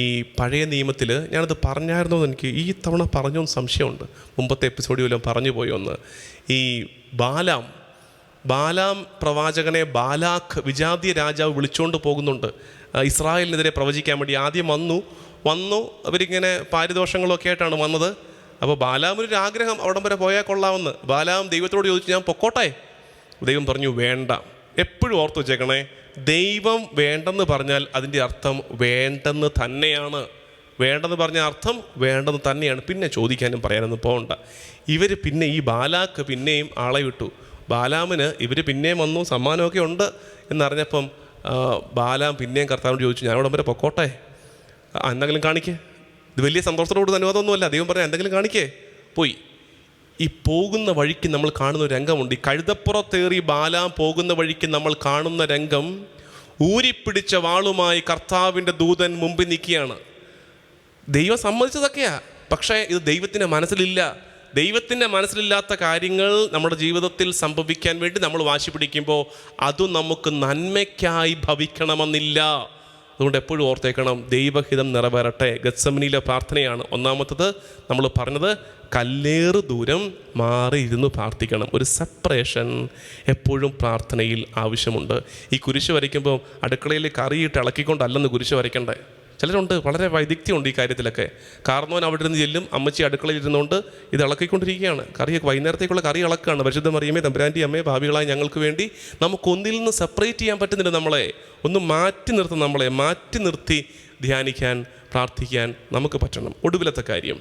ഈ പഴയ നിയമത്തിൽ ഞാനത് പറഞ്ഞായിരുന്നോ എന്ന് എനിക്ക് ഈ തവണ പറഞ്ഞോന്ന് സംശയമുണ്ട്, മുമ്പത്തെ എപ്പിസോഡിൽ വല്ലതും പറഞ്ഞു പോയോന്ന്. ഈ ബാലാം പ്രവാചകനെ ബാലാഖ് വിജാതീയ രാജാവ് വിളിച്ചുകൊണ്ട് പോകുന്നുണ്ട് ഇസ്രായേലിനെതിരെ പ്രവചിക്കാൻ വേണ്ടി. ആദ്യം വന്നു അവരിങ്ങനെ പാരിതോഷങ്ങളൊക്കെ ആയിട്ടാണ് വന്നത്. അപ്പോൾ ബാലാമിനൊരു ആഗ്രഹം അവിടം വരെ പോയാൽ കൊള്ളാമെന്ന്. ബാലാം ദൈവത്തോട് ചോദിച്ചു, ഞാൻ പൊക്കോട്ടെ? ദൈവം പറഞ്ഞു വേണ്ട. എപ്പോഴും ഓർത്ത് വെച്ചേക്കണേ, ദൈവം വേണ്ടെന്ന് പറഞ്ഞാൽ അതിൻ്റെ അർത്ഥം വേണ്ടെന്ന് തന്നെയാണ്. വേണ്ടെന്ന് പറഞ്ഞ അർത്ഥം വേണ്ടെന്ന് തന്നെയാണ്. പിന്നെ ചോദിക്കാനും പറയാനൊന്നും പോകണ്ട. ഇവർ പിന്നെ ഈ ബാലാക്ക് പിന്നെയും ആളെ വിട്ടു. ബാലാമിന് ഇവർ പിന്നെയും വന്നു, സമ്മാനമൊക്കെ ഉണ്ട് എന്നറിഞ്ഞപ്പം ബാലാം പിന്നെയും കർത്താവിനോട് ചോദിച്ചു, ഞാൻ അവിടെ വരെ പൊക്കോട്ടെ? എന്തെങ്കിലും കാണിക്കേ. ഇത് വലിയ സന്തോഷത്തോട് അനുവാദമൊന്നുമല്ല. ദൈവം പറഞ്ഞാൽ എന്തെങ്കിലും കാണിക്കേ. പോയി. ഈ പോകുന്ന വഴിക്ക് നമ്മൾ കാണുന്ന ഒരു രംഗമുണ്ട്. ഈ കഴുതപ്പുറത്തേറി ബാലാം പോകുന്ന വഴിക്ക് നമ്മൾ കാണുന്ന രംഗം, ഊരിപ്പിടിച്ച വാളുമായി കർത്താവിൻ്റെ ദൂതൻ മുമ്പിൽ നിൽക്കുകയാണ്. ദൈവം സമ്മതിച്ചതൊക്കെയാ, പക്ഷേ ഇത് ദൈവത്തിൻ്റെ മനസ്സിലില്ല. ദൈവത്തിൻ്റെ മനസ്സിലില്ലാത്ത കാര്യങ്ങൾ നമ്മുടെ ജീവിതത്തിൽ സംഭവിക്കാൻ വേണ്ടി നമ്മൾ വാശി പിടിക്കുമ്പോൾ അതും നമുക്ക് നന്മയ്ക്കായി ഭവിക്കണമെന്നില്ല. അതുകൊണ്ട് എപ്പോഴും ഓർത്തേക്കണം, ദൈവഹിതം നിറവേറട്ടെ. ഗത്സമനിയിലെ പ്രാർത്ഥനയാണ് ഒന്നാമത്തത്. നമ്മൾ പറഞ്ഞത് കല്ലേറ് ദൂരം മാറി ഇരുന്ന് പ്രാർത്ഥിക്കണം. ഒരു സെപ്പറേഷൻ എപ്പോഴും പ്രാർത്ഥനയിൽ ആവശ്യമുണ്ട്. ഈ കുരിശ് വരയ്ക്കുമ്പോൾ അടുക്കളയിൽ കറിയിട്ട് ഇളക്കിക്കൊണ്ടല്ലെന്ന് കുരിശ് വരയ്ക്കണ്ടേ. ചിലരുണ്ട്, വളരെ വൈദഗ്ധ്യമുണ്ട് ഈ കാര്യത്തിലൊക്കെ. കാരണവൻ അവിടെ ഇരുന്ന് ചെല്ലും, അമ്മച്ചി അടുക്കളയിൽ ഇരുന്നുകൊണ്ട് ഇത് ഇളക്കിക്കൊണ്ടിരിക്കുകയാണ്. കറിയൊക്കെ വൈകുന്നേരത്തേക്കുള്ള കറി ഇളക്കുകയാണ്. പരിശുദ്ധ മറിയമേ, തമ്പുരാൻ്റെ അമ്മയെ, ഭാവികളായി ഞങ്ങൾക്ക് വേണ്ടി. നമുക്കൊന്നിൽ നിന്ന് സെപ്പറേറ്റ് ചെയ്യാൻ പറ്റുന്നില്ല. നമ്മളെ ഒന്ന് മാറ്റി നിർത്തും. നമ്മളെ മാറ്റി നിർത്തി ധ്യാനിക്കാൻ, പ്രാർത്ഥിക്കാൻ നമുക്ക് പറ്റണം. ഒടുവിലത്തെ കാര്യം,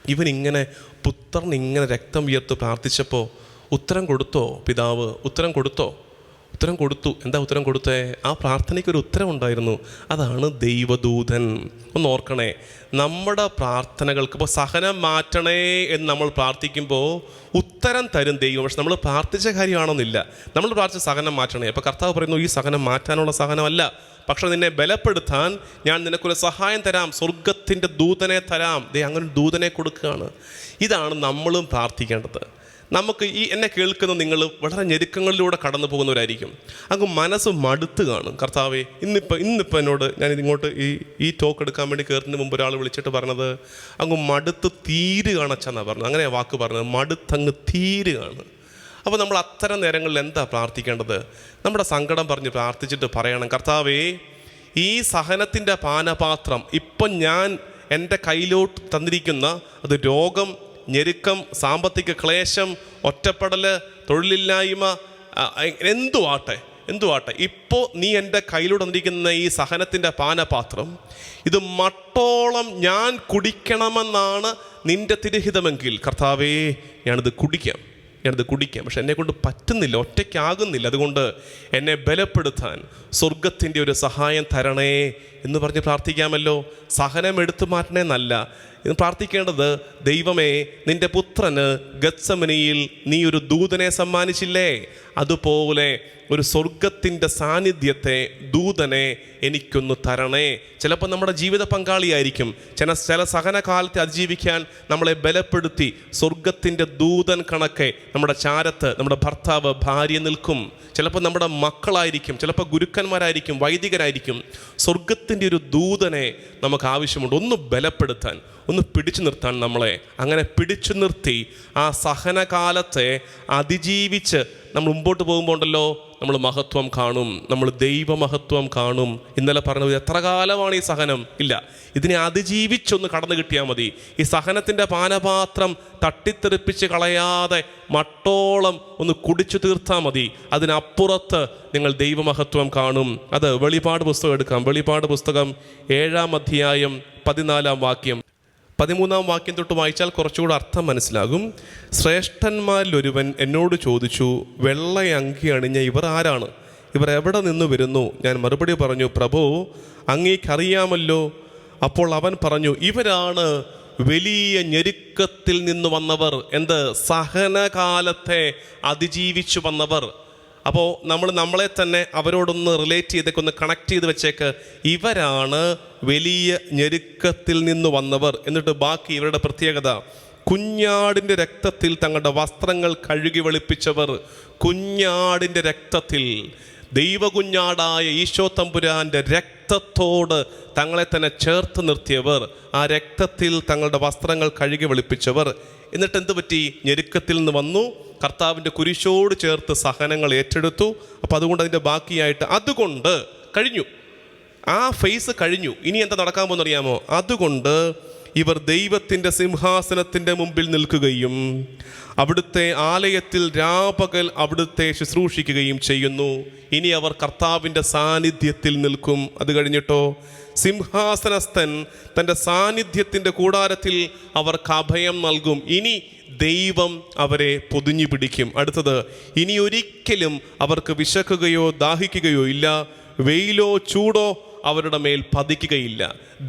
ഇവനിങ്ങനെ പുത്രൻ ഇങ്ങനെ രക്തം വിയർത്ത് പ്രാർത്ഥിച്ചപ്പോൾ ഉത്തരം കൊടുത്തോ പിതാവ്? ഉത്തരം കൊടുത്തു. എന്താ ഉത്തരം കൊടുത്തേ? ആ പ്രാർത്ഥനയ്ക്കൊരു ഉത്തരമുണ്ടായിരുന്നു. അതാണ് ദൈവദൂതൻ. ഒന്ന് ഓർക്കണേ, നമ്മുടെ പ്രാർത്ഥനകൾക്ക് ഇപ്പോൾ സഹനം മാറ്റണേ എന്ന് നമ്മൾ പ്രാർത്ഥിക്കുമ്പോൾ ഉത്തരം തരും ദൈവം. പക്ഷെ നമ്മൾ പ്രാർത്ഥിച്ച കാര്യമാണെന്നില്ല. നമ്മൾ പ്രാർത്ഥിച്ച സഹനം മാറ്റണേ. അപ്പോൾ കർത്താവ് പറയുന്നു, ഈ സഹനം മാറ്റാനുള്ള സഹനമല്ല, പക്ഷെ നിന്നെ ബലപ്പെടുത്താൻ ഞാൻ നിനക്കൊരു സഹായം തരാം, സ്വർഗത്തിൻ്റെ ദൂതനെ തരാം. അങ്ങനെ ഒരു ദൂതനെ കൊടുക്കുകയാണ്. ഇതാണ് നമ്മളും പ്രാർത്ഥിക്കേണ്ടത്. നമുക്ക് എന്നെ കേൾക്കുന്ന നിങ്ങൾ വളരെ ഞെരുക്കങ്ങളിലൂടെ കടന്നു പോകുന്നവരായിരിക്കും. അങ്ങ് മനസ്സ് മടുത്ത് കാണും. കർത്താവേ, ഇന്നിപ്പോൾ എന്നോട് ഞാൻ ഇങ്ങോട്ട് ഈ ടോക്ക് എടുക്കാൻ വേണ്ടി കയറുന്നതിന് മുമ്പ് ഒരാൾ വിളിച്ചിട്ട് പറഞ്ഞത്, അങ്ങ് മടുത്ത് തീരുകയാണെന്നാണ് പറഞ്ഞത്. അങ്ങനെ വാക്ക് പറഞ്ഞത്, മടുത്തങ്ങ് തീരുകയാണ്. അപ്പോൾ നമ്മൾ അത്തരം നേരങ്ങളിൽ എന്താ പ്രാർത്ഥിക്കേണ്ടത്? നമ്മുടെ സങ്കടം പറഞ്ഞ് പ്രാർത്ഥിച്ചിട്ട് പറയണം, കർത്താവേ, ഈ സഹനത്തിൻ്റെ പാനപാത്രം ഇപ്പം ഞാൻ എൻ്റെ കയ്യിലോട്ട് തന്നിരിക്കുന്ന, അത് രോഗം, ഞെരുക്കം, സാമ്പത്തിക ക്ലേശം, ഒറ്റപ്പെടൽ, തൊഴിലില്ലായ്മ, എന്തുവാട്ടെ, ഇപ്പോൾ നീ എൻ്റെ കയ്യിലൂടെ തന്നിരിക്കുന്ന ഈ സഹനത്തിൻ്റെ പാനപാത്രം, ഇത് മട്ടോളം ഞാൻ കുടിക്കണമെന്നാണ് നിൻ്റെ തിരുഹിതമെങ്കിൽ കർത്താവേ, ഞാനിത് കുടിക്കാം. പക്ഷെ എന്നെക്കൊണ്ട് പറ്റുന്നില്ല, ഒറ്റയ്ക്കാകുന്നില്ല. അതുകൊണ്ട് എന്നെ ബലപ്പെടുത്താൻ സ്വർഗത്തിൻ്റെ ഒരു സഹായം തരണേ എന്ന് പറഞ്ഞ് പ്രാർത്ഥിക്കാമല്ലോ. സഹനം എടുത്തു മാറ്റണേ എന്നല്ല ഇന്ന് പ്രാർത്ഥിക്കേണ്ടത്. ദൈവമേ, നിൻ്റെ പുത്രന് ഗത്സമനിയിൽ നീ ഒരു ദൂതനെ സമ്മാനിച്ചില്ലേ, അതുപോലെ ഒരു സ്വർഗത്തിൻ്റെ സാന്നിധ്യത്തെ, ദൂതനെ എനിക്കൊന്ന് തരണേ. ചിലപ്പോൾ നമ്മുടെ ജീവിത പങ്കാളിയായിരിക്കും. ചില സഹനകാലത്തെ അതിജീവിക്കാൻ നമ്മളെ ബലപ്പെടുത്തി സ്വർഗത്തിൻ്റെ ദൂതൻ കണക്കെ നമ്മുടെ ചാരത്ത് നമ്മുടെ ഭർത്താവ്, ഭാര്യ നിൽക്കും. ചിലപ്പോൾ നമ്മുടെ മക്കളായിരിക്കും, ചിലപ്പോൾ ഗുരുക്കന്മാരായിരിക്കും, വൈദികരായിരിക്കും. സ്വർഗത്തിൻ്റെ ഒരു ദൂതനെ നമുക്ക് ആവശ്യമുണ്ട്, ഒന്ന് ബലപ്പെടുത്താൻ, ഒന്ന് പിടിച്ചു നിർത്താൻ നമ്മളെ. അങ്ങനെ പിടിച്ചു നിർത്തി ആ സഹനകാലത്തെ അതിജീവിച്ച് നമ്മൾ മുമ്പോട്ട് പോകുമ്പോൾ ഉണ്ടല്ലോ, നമ്മൾ മഹത്വം കാണും, നമ്മൾ ദൈവമഹത്വം കാണും. ഇന്നലെ പറഞ്ഞത്, എത്ര കാലമാണ് ഈ സഹനം? ഇല്ല, ഇതിനെ അതിജീവിച്ചൊന്ന് കടന്നു കിട്ടിയാൽ മതി. ഈ സഹനത്തിൻ്റെ പാനപാത്രം തട്ടിത്തെറിപ്പിച്ച് കളയാതെ മട്ടോളം ഒന്ന് കുടിച്ചു തീർത്താൽ മതി. അതിനപ്പുറത്ത് നിങ്ങൾ ദൈവമഹത്വം കാണും. അത് വെളിപാട് പുസ്തകം എടുക്കാം. വെളിപാട് പുസ്തകം 7-ാം അധ്യായം 14-ാം വാക്യം, 13-ാം വാക്യം തൊട്ട് വായിച്ചാൽ കുറച്ചുകൂടെ അർത്ഥം മനസ്സിലാകും. ശ്രേഷ്ഠന്മാരിലൊരുവൻ എന്നോട് ചോദിച്ചു, വെള്ളയങ്കി അണിഞ്ഞ ഇവർ ആരാണ്? ഇവർ എവിടെ നിന്ന് വരുന്നു? ഞാൻ മറുപടി പറഞ്ഞു, പ്രഭു, അങ്ങേക്കറിയാമല്ലോ. അപ്പോൾ അവൻ പറഞ്ഞു, ഇവരാണ് വലിയ ഞെരുക്കത്തിൽ നിന്ന് വന്നവർ. സഹനകാലത്തെ അതിജീവിച്ചു വന്നവർ. അപ്പോൾ നമ്മളെ തന്നെ അവരോടൊന്ന് റിലേറ്റ് ചെയ്തൊക്കെ ഒന്ന് കണക്ട് ചെയ്ത് വെച്ചേക്ക്. ഇവരാണ് വലിയ ഞെരുക്കത്തിൽ നിന്ന് വന്നവർ. എന്നിട്ട് ബാക്കി ഇവരുടെ പ്രത്യേകത, കുഞ്ഞാടിൻ്റെ രക്തത്തിൽ തങ്ങളുടെ വസ്ത്രങ്ങൾ കഴുകി വെളുപ്പിച്ചവർ. കുഞ്ഞാടിൻ്റെ രക്തത്തിൽ, ദൈവകുഞ്ഞാടായ ഈശോ തമ്പുരാൻ്റെ രക്തത്തോട് തങ്ങളെ തന്നെ ചേർത്ത് നിർത്തിയവർ, ആ രക്തത്തിൽ തങ്ങളുടെ വസ്ത്രങ്ങൾ കഴുകി വെളുപ്പിച്ചവർ. എന്നിട്ട് എന്ത് പറ്റി? ഞെരുക്കത്തിൽ നിന്ന് വന്നു, കർത്താവിൻ്റെ കുരിശോട് ചേർത്ത് സഹനങ്ങൾ ഏറ്റെടുത്തു. അപ്പോൾ അതുകൊണ്ട് അതിൻ്റെ ബാക്കിയായിട്ട്, അതുകൊണ്ട് കഴിഞ്ഞു, ആ ഫേസ് കഴിഞ്ഞു. ഇനി എന്താ നടക്കാൻ പോകുന്ന അറിയാമോ? അതുകൊണ്ട് ഇവർ ദൈവത്തിൻ്റെ സിംഹാസനത്തിൻ്റെ മുമ്പിൽ നിൽക്കുകയും അവിടുത്തെ ആലയത്തിൽ രാപകൽ അവിടുത്തെ ശുശ്രൂഷിക്കുകയും ചെയ്യുന്നു. ഇനി അവർ കർത്താവിൻ്റെ സാന്നിധ്യത്തിൽ നിൽക്കും. അത് കഴിഞ്ഞിട്ടോ, സിംഹാസനസ്ഥൻ തൻ്റെ സാന്നിധ്യത്തിൻ്റെ കൂടാരത്തിൽ അവർക്ക് അഭയം നൽകും. ഇനി ദൈവം അവരെ പൊതിഞ്ഞു പിടിക്കും. അടുത്തത്, ഇനി ഒരിക്കലും അവർക്ക് വിശക്കുകയോ ദാഹിക്കുകയോ ഇല്ല, വെയിലോ ചൂടോ അവരുടെ മേൽ പതിക്കുകയില്ല.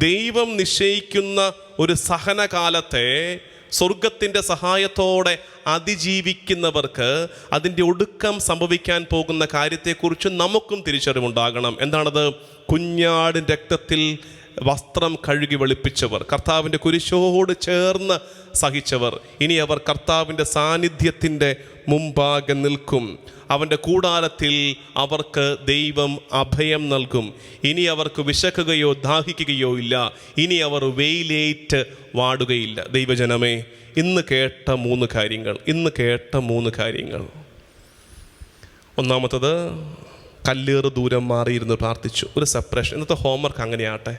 ദൈവം നിശ്ചയിക്കുന്ന ഒരു സഹനകാലത്തെ സ്വർഗത്തിൻ്റെ സഹായത്തോടെ അതിജീവിക്കുന്നവർക്ക് അതിൻ്റെ ഒടുക്കം സംഭവിക്കാൻ പോകുന്ന കാര്യത്തെക്കുറിച്ച് നമുക്കും തിരിച്ചറിവുണ്ടാകണം. എന്താണത്? കുഞ്ഞാടിൻ രക്തത്തിൽ വസ്ത്രം കഴുകി വെളുപ്പിച്ചവർ, കർത്താവിൻ്റെ കുരിശോട് ചേർന്ന് സഹിച്ചവർ, ഇനി അവർ കർത്താവിൻ്റെ സാന്നിധ്യത്തിൻ്റെ മുമ്പാകെ നിൽക്കും. അവൻ്റെ കൂടാരത്തിൽ അവർക്ക് ദൈവം അഭയം നൽകും. ഇനി അവർക്ക് വിശക്കുകയോ ദാഹിക്കുകയോ ഇല്ല, ഇനി അവർ വെയിലേറ്റ് വാടുകയില്ല. ദൈവജനമേ, ഇന്ന് കേട്ട മൂന്ന് കാര്യങ്ങൾ. ഒന്നാമത്തത്, കല്ലേറ് ദൂരം മാറിയിരുന്ന് പ്രാർത്ഥിച്ചു. ഒരു സെപ്പറേഷൻ. ഇന്നത്തെ ഹോംവർക്ക് അങ്ങനെയാട്ടെ.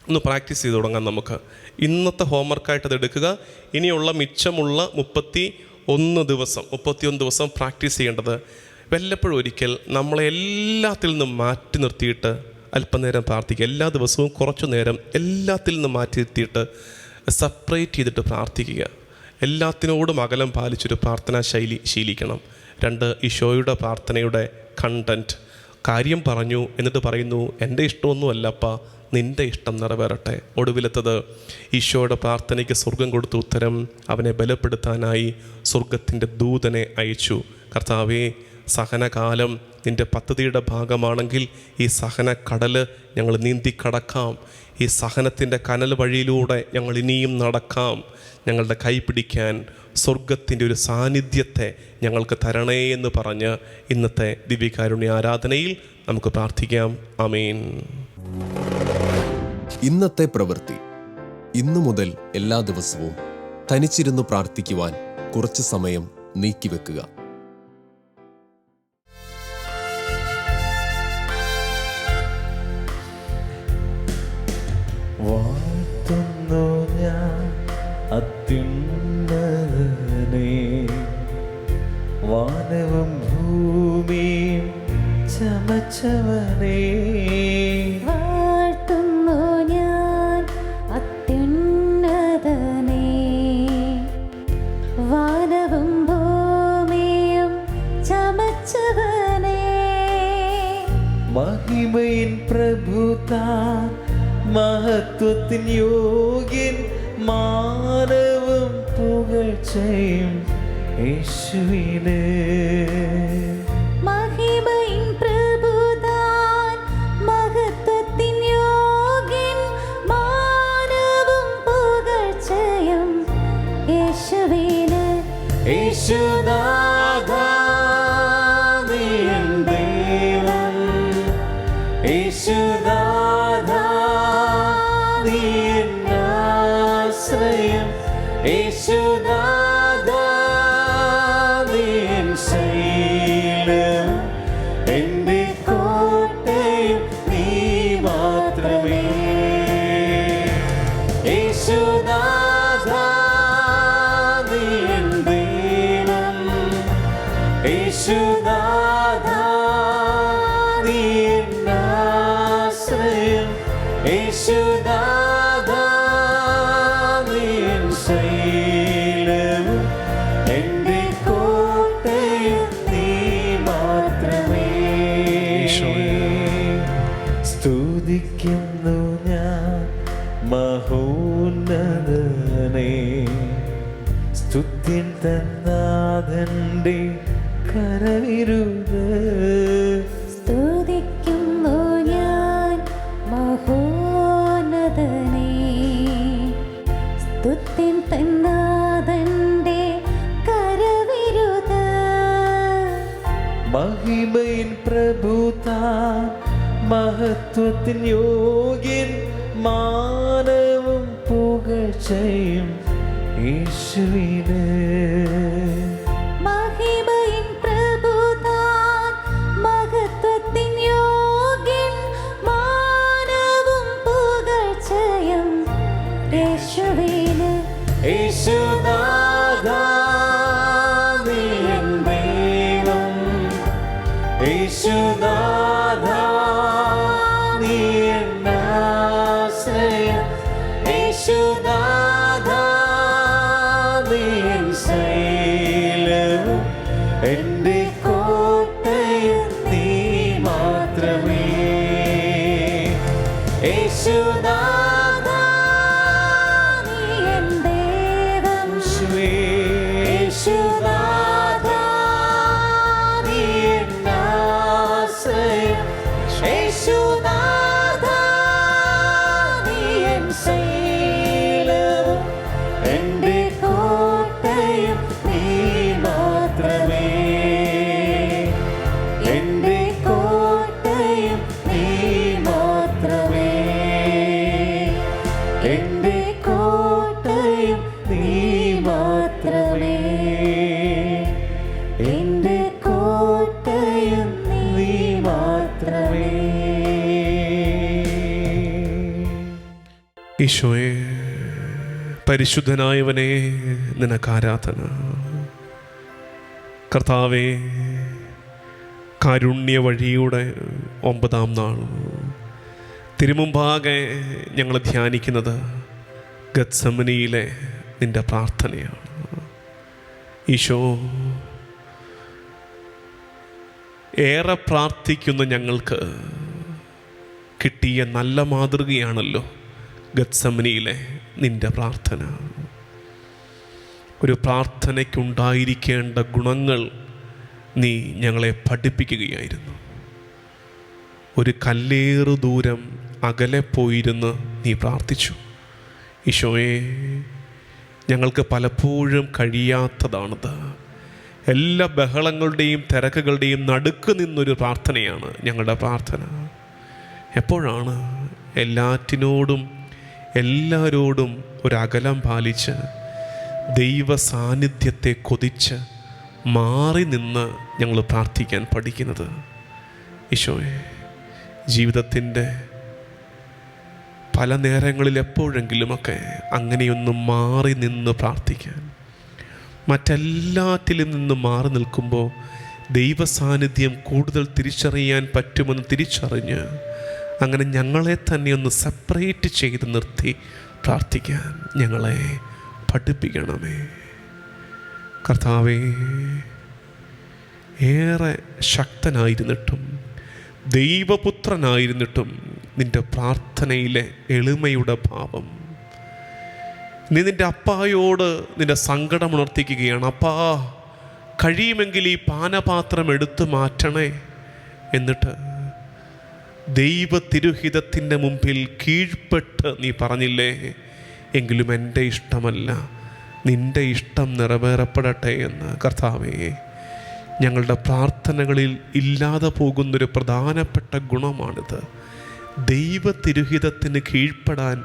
ഒന്ന് പ്രാക്ടീസ് ചെയ്ത് തുടങ്ങാം നമുക്ക്. ഇന്നത്തെ ഹോംവർക്കായിട്ട് അത് എടുക്കുക. ഇനിയുള്ള മിച്ചമുള്ള 31 ദിവസം പ്രാക്ടീസ് ചെയ്യേണ്ടത്, വല്ലപ്പോഴും ഒരിക്കൽ നമ്മളെ എല്ലാത്തിൽ നിന്നും മാറ്റി നിർത്തിയിട്ട് അല്പനേരം പ്രാർത്ഥിക്കുക. എല്ലാ ദിവസവും കുറച്ചു നേരം എല്ലാത്തിൽ നിന്നും മാറ്റി നിർത്തിയിട്ട് സെപ്പറേറ്റ് ചെയ്തിട്ട് പ്രാർത്ഥിക്കുക. എല്ലാത്തിനോടും അകലം പാലിച്ചൊരു പ്രാർത്ഥനാ ശൈലി ശീലിക്കണം. 2, ഈശോയുടെ പ്രാർത്ഥനയുടെ കണ്ടൻറ്റ്. കാര്യം പറഞ്ഞു എന്നിട്ട് പറയുന്നു, എൻ്റെ ഇഷ്ടമൊന്നുമല്ലപ്പ, നിൻ്റെ ഇഷ്ടം നിറവേറട്ടെ. ഒടുവിലെത്തത്, ഈശോയുടെ പ്രാർത്ഥനയ്ക്ക് സ്വർഗം കൊടുത്ത ഉത്തരം അവനെ ബലപ്പെടുത്താനായി സ്വർഗത്തിൻ്റെ ദൂതനെ അയച്ചു. കർത്താവേ, സഹനകാലം നിൻ്റെ പദ്ധതിയുടെ ഭാഗമാണെങ്കിൽ ഈ സഹന കടൽ ഞങ്ങൾ നീന്തി കടക്കാം. ഈ സഹനത്തിൻ്റെ കനൽ വഴിയിലൂടെ ഞങ്ങൾ ഇനിയും നടക്കാം. ഞങ്ങളുടെ കൈ പിടിക്കാൻ സ്വർഗത്തിൻ്റെ ഒരു സാന്നിധ്യത്തെ ഞങ്ങൾക്ക് തരണേ എന്ന് പറഞ്ഞ് ഇന്നത്തെ ദിവ്യകാരുണ്യ ആരാധനയിൽ നമുക്ക് പ്രാർത്ഥിക്കാം. ആമേൻ. ഇന്നത്തെ പ്രവൃത്തി. ഇന്നു മുതൽ എല്ലാ ദിവസവും തനിച്ചിരുന്ന് പ്രാർത്ഥിക്കുവാൻ കുറച്ച് സമയം നീക്കിവെക്കുക. വാഴ്ത്തുന്നു ഞാൻ അത്യുന്നതനെ, വാനവും ഭൂമിയും ചമച്ചവനേ. വാഴ്ത്തുന്നു ഞാൻ അത്യുന്നതനെ, വാനവും ഭൂമിയും ചമച്ചവനേ. മഹിമയിൻ പ്രഭുതാൻ, മഹത്വത്തിൻ യോഗ്യൻ, മാനവും പുകഴ്ചയും യേശുവിനെ. മഹിമയിൻ പ്രഭുതാൻ, മഹത്വത്തിൻ യോഗ്യൻ, മാനവും പുകഴ്ചയും യേശുവിനെ. യേശുനാഥാ നീ എൻ ദൈവം, യേശുനാഥാ നീ എൻ ആശ്രയം, യേശുനാഥാ നീ എൻ ശൈലം, എൻ്റെ കോട്ടയും നീ മാത്രമേ. യേശുനാഥാ നീ എൻ ദൈവം, യേശുനാഥാ നീ എൻ ആശ്രയം, യേശുനാഥാ നീ എൻ ശൈലം, എൻ്റെ കോട്ടയും നീ മാത്രമേ. സ്തുതിക്കുന്നു ഞാൻ മഹോന്നതനെ, സ്തുത്യൻ തന്നാഥൻ്റെ കരവിരുത്. സ്തുതിക്കുന്നു ഞാൻ മഹോന്നതനെ, സ്തുത്യൻ തന്നാഥന്റെ കരവിരുത്. മഹിമയിൻ പ്രഭുതാൻ മഹത്വത്തിൻ യോഗ്യൻ, മാനവും പുകഴ്ചയും യേശുവിന്. മഹിമയിൻ പ്രഭുതാൻ മഹത്വത്തിൻ യോഗ്യൻ, മാനവും പുകഴ്ചയും യേശുവിന്. യേശുനാഥാ നീ എൻ ദൈവം, യേശുനാഥാ നീ എൻ ആശ്രയം, യേശുനാഥാ നീ എൻ ശൈലവും എൻ്റെ കോട്ടയും നീ മാത്രമേ. യേശുനാഥാ നീ എൻ ദേവൻ, യേശുനാഥാ നീ എൻ ആശ്രയം, യേശുനാഥാ നീ എൻ ശൈലവും എൻ്റെ കോട്ടയും നീ മാത്രമേ. എൻ്റെ കോട്ടയും നീ മാത്രമേ. എൻ്റെ കോട്ടയും നീ മാത്രമേ. എൻ്റെ കോട്ടയും നീ മാത്രമേ. ഈശോയെ, പരിശുദ്ധനായവനെ, നിനക്ക് ആരാധന. കർത്താവേ, കാരുണ്യ വഴിയുടെ 9-ാം നാൾ തിരുമുമ്പാകെ ഞങ്ങൾ ധ്യാനിക്കുന്നത് ഗത്സമനിയിലെ നിൻ്റെ പ്രാർത്ഥനയാണ്. ഈശോ, ഏറെ പ്രാർത്ഥിക്കുന്ന ഞങ്ങൾക്ക് കിട്ടിയ നല്ല മാതൃകയാണല്ലോ ഗത്സമനിയിലെ നിൻ്റെ പ്രാർത്ഥന. ഒരു പ്രാർത്ഥനയ്ക്കുണ്ടായിരിക്കേണ്ട ഗുണങ്ങൾ നീ ഞങ്ങളെ പഠിപ്പിക്കുകയായിരുന്നു. ഒരു കല്ലേറു ദൂരം അകലെ പോയിരുന്ന് നീ പ്രാർത്ഥിച്ചു. ഈശോയെ, ഞങ്ങൾക്ക് പലപ്പോഴും കഴിയാത്തതാണത്. എല്ലാ ബഹളങ്ങളുടെയും തിരക്കുകളുടെയും നടുക്ക് നിന്നൊരു പ്രാർത്ഥനയാണ് ഞങ്ങളുടെ പ്രാർത്ഥന. എപ്പോഴാണ് എല്ലാറ്റിനോടും എല്ലാവരോടും ഒരകലം പാലിച്ച് ദൈവ സാന്നിധ്യത്തെ കൊതിച്ച് മാറി നിന്ന് ഞങ്ങൾ പ്രാർത്ഥിക്കാൻ പഠിക്കുന്നത്? ഈശോയെ, ജീവിതത്തിൻ്റെ പല നേരങ്ങളിൽ എപ്പോഴെങ്കിലുമൊക്കെ അങ്ങനെയൊന്ന് മാറി നിന്ന് പ്രാർത്ഥിക്കാൻ, മറ്റെല്ലാറ്റിലും നിന്ന് മാറി നിൽക്കുമ്പോൾ ദൈവ സാന്നിധ്യം കൂടുതൽ തിരിച്ചറിയാൻ പറ്റുമെന്ന് തിരിച്ചറിഞ്ഞ് അങ്ങനെ ഞങ്ങളെ തന്നെ ഒന്ന് സെപ്പറേറ്റ് ചെയ്ത് നിർത്തി പ്രാർത്ഥിക്കാൻ ഞങ്ങളെ പഠിപ്പിക്കണമേ. കർത്താവേ, ഏറെ ശക്തനായിരുന്നിട്ടും ദൈവപുത്രനായിരുന്നിട്ടും നിൻ്റെ പ്രാർത്ഥനയിലെ എളിമയുടെ ഭാവം, നീ നിൻ്റെ അപ്പായോട് നിൻ്റെ സങ്കടം ഉണർത്തിക്കുകയാണ്. അപ്പാ, കഴിയുമെങ്കിൽ ഈ പാനപാത്രം എടുത്തു മാറ്റണേ. എന്നിട്ട് ദൈവ തിരുഹിതത്തിൻ്റെ മുമ്പിൽ കീഴ്പ്പെട്ട് നീ പറഞ്ഞില്ലേ, എങ്കിലും എൻ്റെ ഇഷ്ടമല്ല നിൻ്റെ ഇഷ്ടം നിറവേറപ്പെടട്ടെ എന്ന്. കർത്താവേ, ഞങ്ങളുടെ പ്രാർത്ഥനകളിൽ ഇല്ലാതെ പോകുന്നൊരു പ്രധാനപ്പെട്ട ഗുണമാണിത്. ദൈവ തിരുഹിതത്തിന് കീഴ്പ്പെടാൻ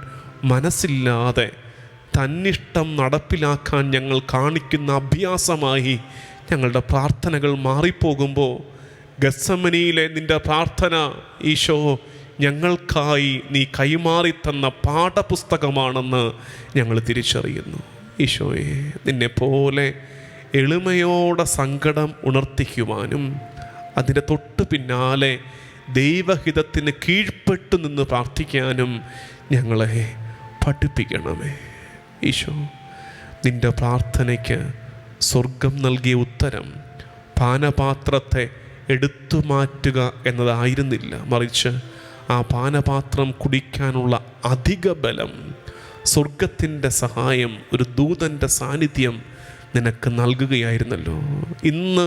മനസ്സില്ലാതെ തന്നിഷ്ടം നടപ്പിലാക്കാൻ ഞങ്ങൾ കാണിക്കുന്ന അഭ്യാസമായി ഞങ്ങളുടെ പ്രാർത്ഥനകൾ മാറിപ്പോകുമ്പോൾ ഗത്സമനിയിലെ നിൻ്റെ പ്രാർത്ഥന ഈശോ ഞങ്ങൾക്കായി നീ കൈമാറി തന്ന പാഠപുസ്തകമാണെന്ന് ഞങ്ങൾ തിരിച്ചറിയുന്നു. ഈശോയെ, നിന്നെപ്പോലെ എളിമയോടെ സങ്കടം ഉണർത്തിക്കുവാനും അതിൻ്റെ തൊട്ട് പിന്നാലെ ദൈവഹിതത്തിന് കീഴ്പ്പെട്ടു നിന്ന് പ്രാർത്ഥിക്കാനും ഞങ്ങളെ പഠിപ്പിക്കണമേ. ഈശോ, നിൻ്റെ പ്രാർത്ഥനയ്ക്ക് സ്വർഗം നൽകിയ ഉത്തരം പാനപാത്രത്തെ എടുത്തു മാറ്റുക എന്നതായിരുന്നില്ല, മറിച്ച് ആ പാനപാത്രം കുടിക്കാനുള്ള അധിക ബലം, സ്വർഗത്തിൻ്റെ സഹായം, ഒരു ദൂതൻ്റെ സാന്നിധ്യം നിനക്ക് നൽകുകയായിരുന്നല്ലോ. ഇന്ന്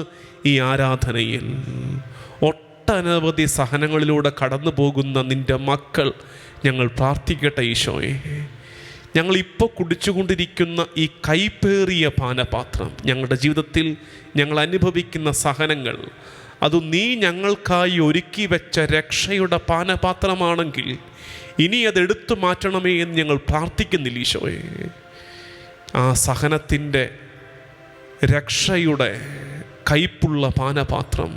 ഈ ആരാധനയിൽ ഒട്ടനവധി സഹനങ്ങളിലൂടെ കടന്നു പോകുന്ന നിൻ്റെ മക്കൾ ഞങ്ങൾ പ്രാർത്ഥിക്കട്ടെ ഈശോയെ. ഞങ്ങളിപ്പോൾ കുടിച്ചുകൊണ്ടിരിക്കുന്ന ഈ കൈപ്പേറിയ പാനപാത്രം, ഞങ്ങളുടെ ജീവിതത്തിൽ ഞങ്ങൾ അനുഭവിക്കുന്ന സഹനങ്ങൾ, അത് നീ ഞങ്ങൾക്കായി ഒരുക്കി വെച്ച രക്ഷയുടെ പാനപാത്രമാണെങ്കിൽ ഇനി അതെടുത്തു മാറ്റണമേ എന്ന് ഞങ്ങൾ പ്രാർത്ഥിക്കുന്നില്ല ഈശോയെ. ആ സഹനത്തിൻ്റെ രക്ഷയുടെ കയ്പുള്ള പാനപാത്രം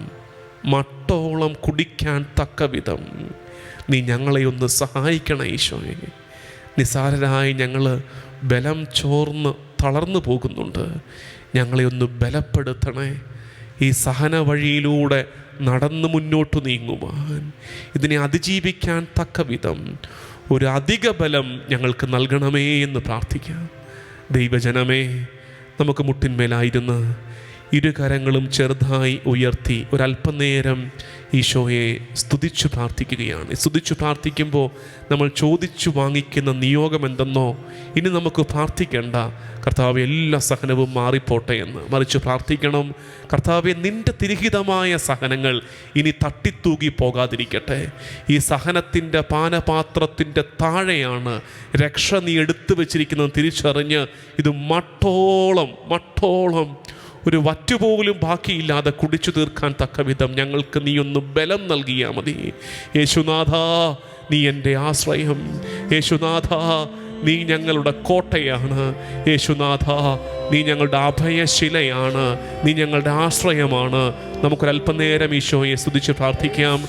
മട്ടോളം കുടിക്കാൻ തക്ക വിധം നീ ഞങ്ങളെ ഒന്ന് സഹായിക്കണം ഈശോയെ. നിസാരരായി ഞങ്ങൾ ബലം ചോർന്ന് തളർന്നു പോകുന്നുണ്ട്. ഞങ്ങളെ ഒന്ന് ബലപ്പെടുത്തണേ. ഈ സഹന വഴിയിലൂടെ നടന്ന് മുന്നോട്ട് നീങ്ങുവാൻ, ഇതിനെ അതിജീവിക്കാൻ തക്ക വിധം ഒരു അധിക ബലം ഞങ്ങൾക്ക് നൽകണമേ എന്ന് പ്രാർത്ഥിക്കാം. ദൈവജനമേ, നമുക്ക് മുട്ടിന്മേലായിരുന്ന് ഇരുകരങ്ങളും ചെറുതായി ഉയർത്തി ഒരല്പനേരം ഈശോയെ സ്തുതിച്ചു പ്രാർത്ഥിക്കുകയാണ്. സ്തുതിച്ചു പ്രാർത്ഥിക്കുമ്പോൾ നമ്മൾ ചോദിച്ചു വാങ്ങിക്കുന്ന നിയോഗം എന്തെന്നോ, ഇനി നമുക്ക് പ്രാർത്ഥിക്കേണ്ട കർത്താവെ എല്ലാ സഹനവും മാറിപ്പോട്ടെ എന്ന്, മറിച്ച് പ്രാർത്ഥിക്കണം കർത്താവെ നിൻ്റെ തിരഹിതമായ സഹനങ്ങൾ ഇനി തട്ടിത്തൂകി പോകാതിരിക്കട്ടെ. ഈ സഹനത്തിൻ്റെ പാനപാത്രത്തിൻ്റെ താഴെയാണ് രക്ഷ നീ എടുത്തു വച്ചിരിക്കുന്നത് തിരിച്ചറിഞ്ഞ് ഇത് മട്ടോളം ഒരു വറ്റുപോലും ബാക്കിയില്ലാതെ കുടിച്ചു തീർക്കാൻ തക്ക വിധം ഞങ്ങൾക്ക് നീ ഒന്ന് ബലം നൽകിയാൽ മതി. യേശുനാഥ, നീ എൻ്റെ ആശ്രയം. യേശുനാഥ, നീ ഞങ്ങളുടെ കോട്ടയാണ്. യേശുനാഥ, നീ ഞങ്ങളുടെ അഭയശിലയാണ്. നീ ഞങ്ങളുടെ ആശ്രയമാണ്. നമുക്കൊരല്പനേരം ഈശോയെ സ്തുതിച്ച് പ്രാർത്ഥിക്കാം.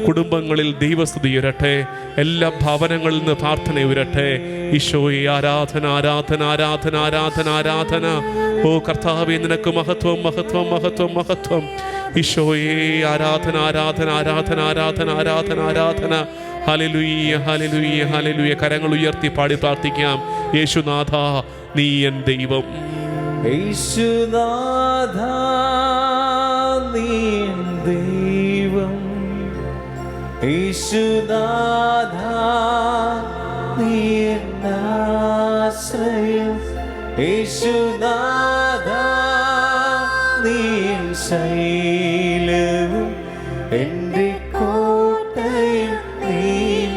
കുടുംബങ്ങളിൽ ദൈവസ്തുതി ഉയരട്ടെ. എല്ലാ ഭവനങ്ങളിൽ നിന്ന് പ്രാർത്ഥന ഉയരട്ടെ. ഈശോയെ ആരാധന ആരാധന ആരാധന ആരാധന ആരാധന. ഓ കർത്താവേ, നിനക്ക് മഹത്വം മഹത്വം മഹത്വം മഹത്വം. ഈശോയെ ആരാധന ആരാധന ആരാധന ആരാധന ആരാധന ആരാധന. Hallelujah hallelujah hallelujah. കരങ്ങൾ ഉയർത്തി പാടി പ്രാർത്ഥിക്കാം. യേശുനാഥ, നീ എൻ ദൈവം. യേശുനാഥ, നീ എൻ ദൈവം. യേശുനാഥ, നീ എൻ ആശ്രയം. യേശുനാഥ, നീ എൻ ശൈലവും എൻ്റെ കോട്ടയും നീ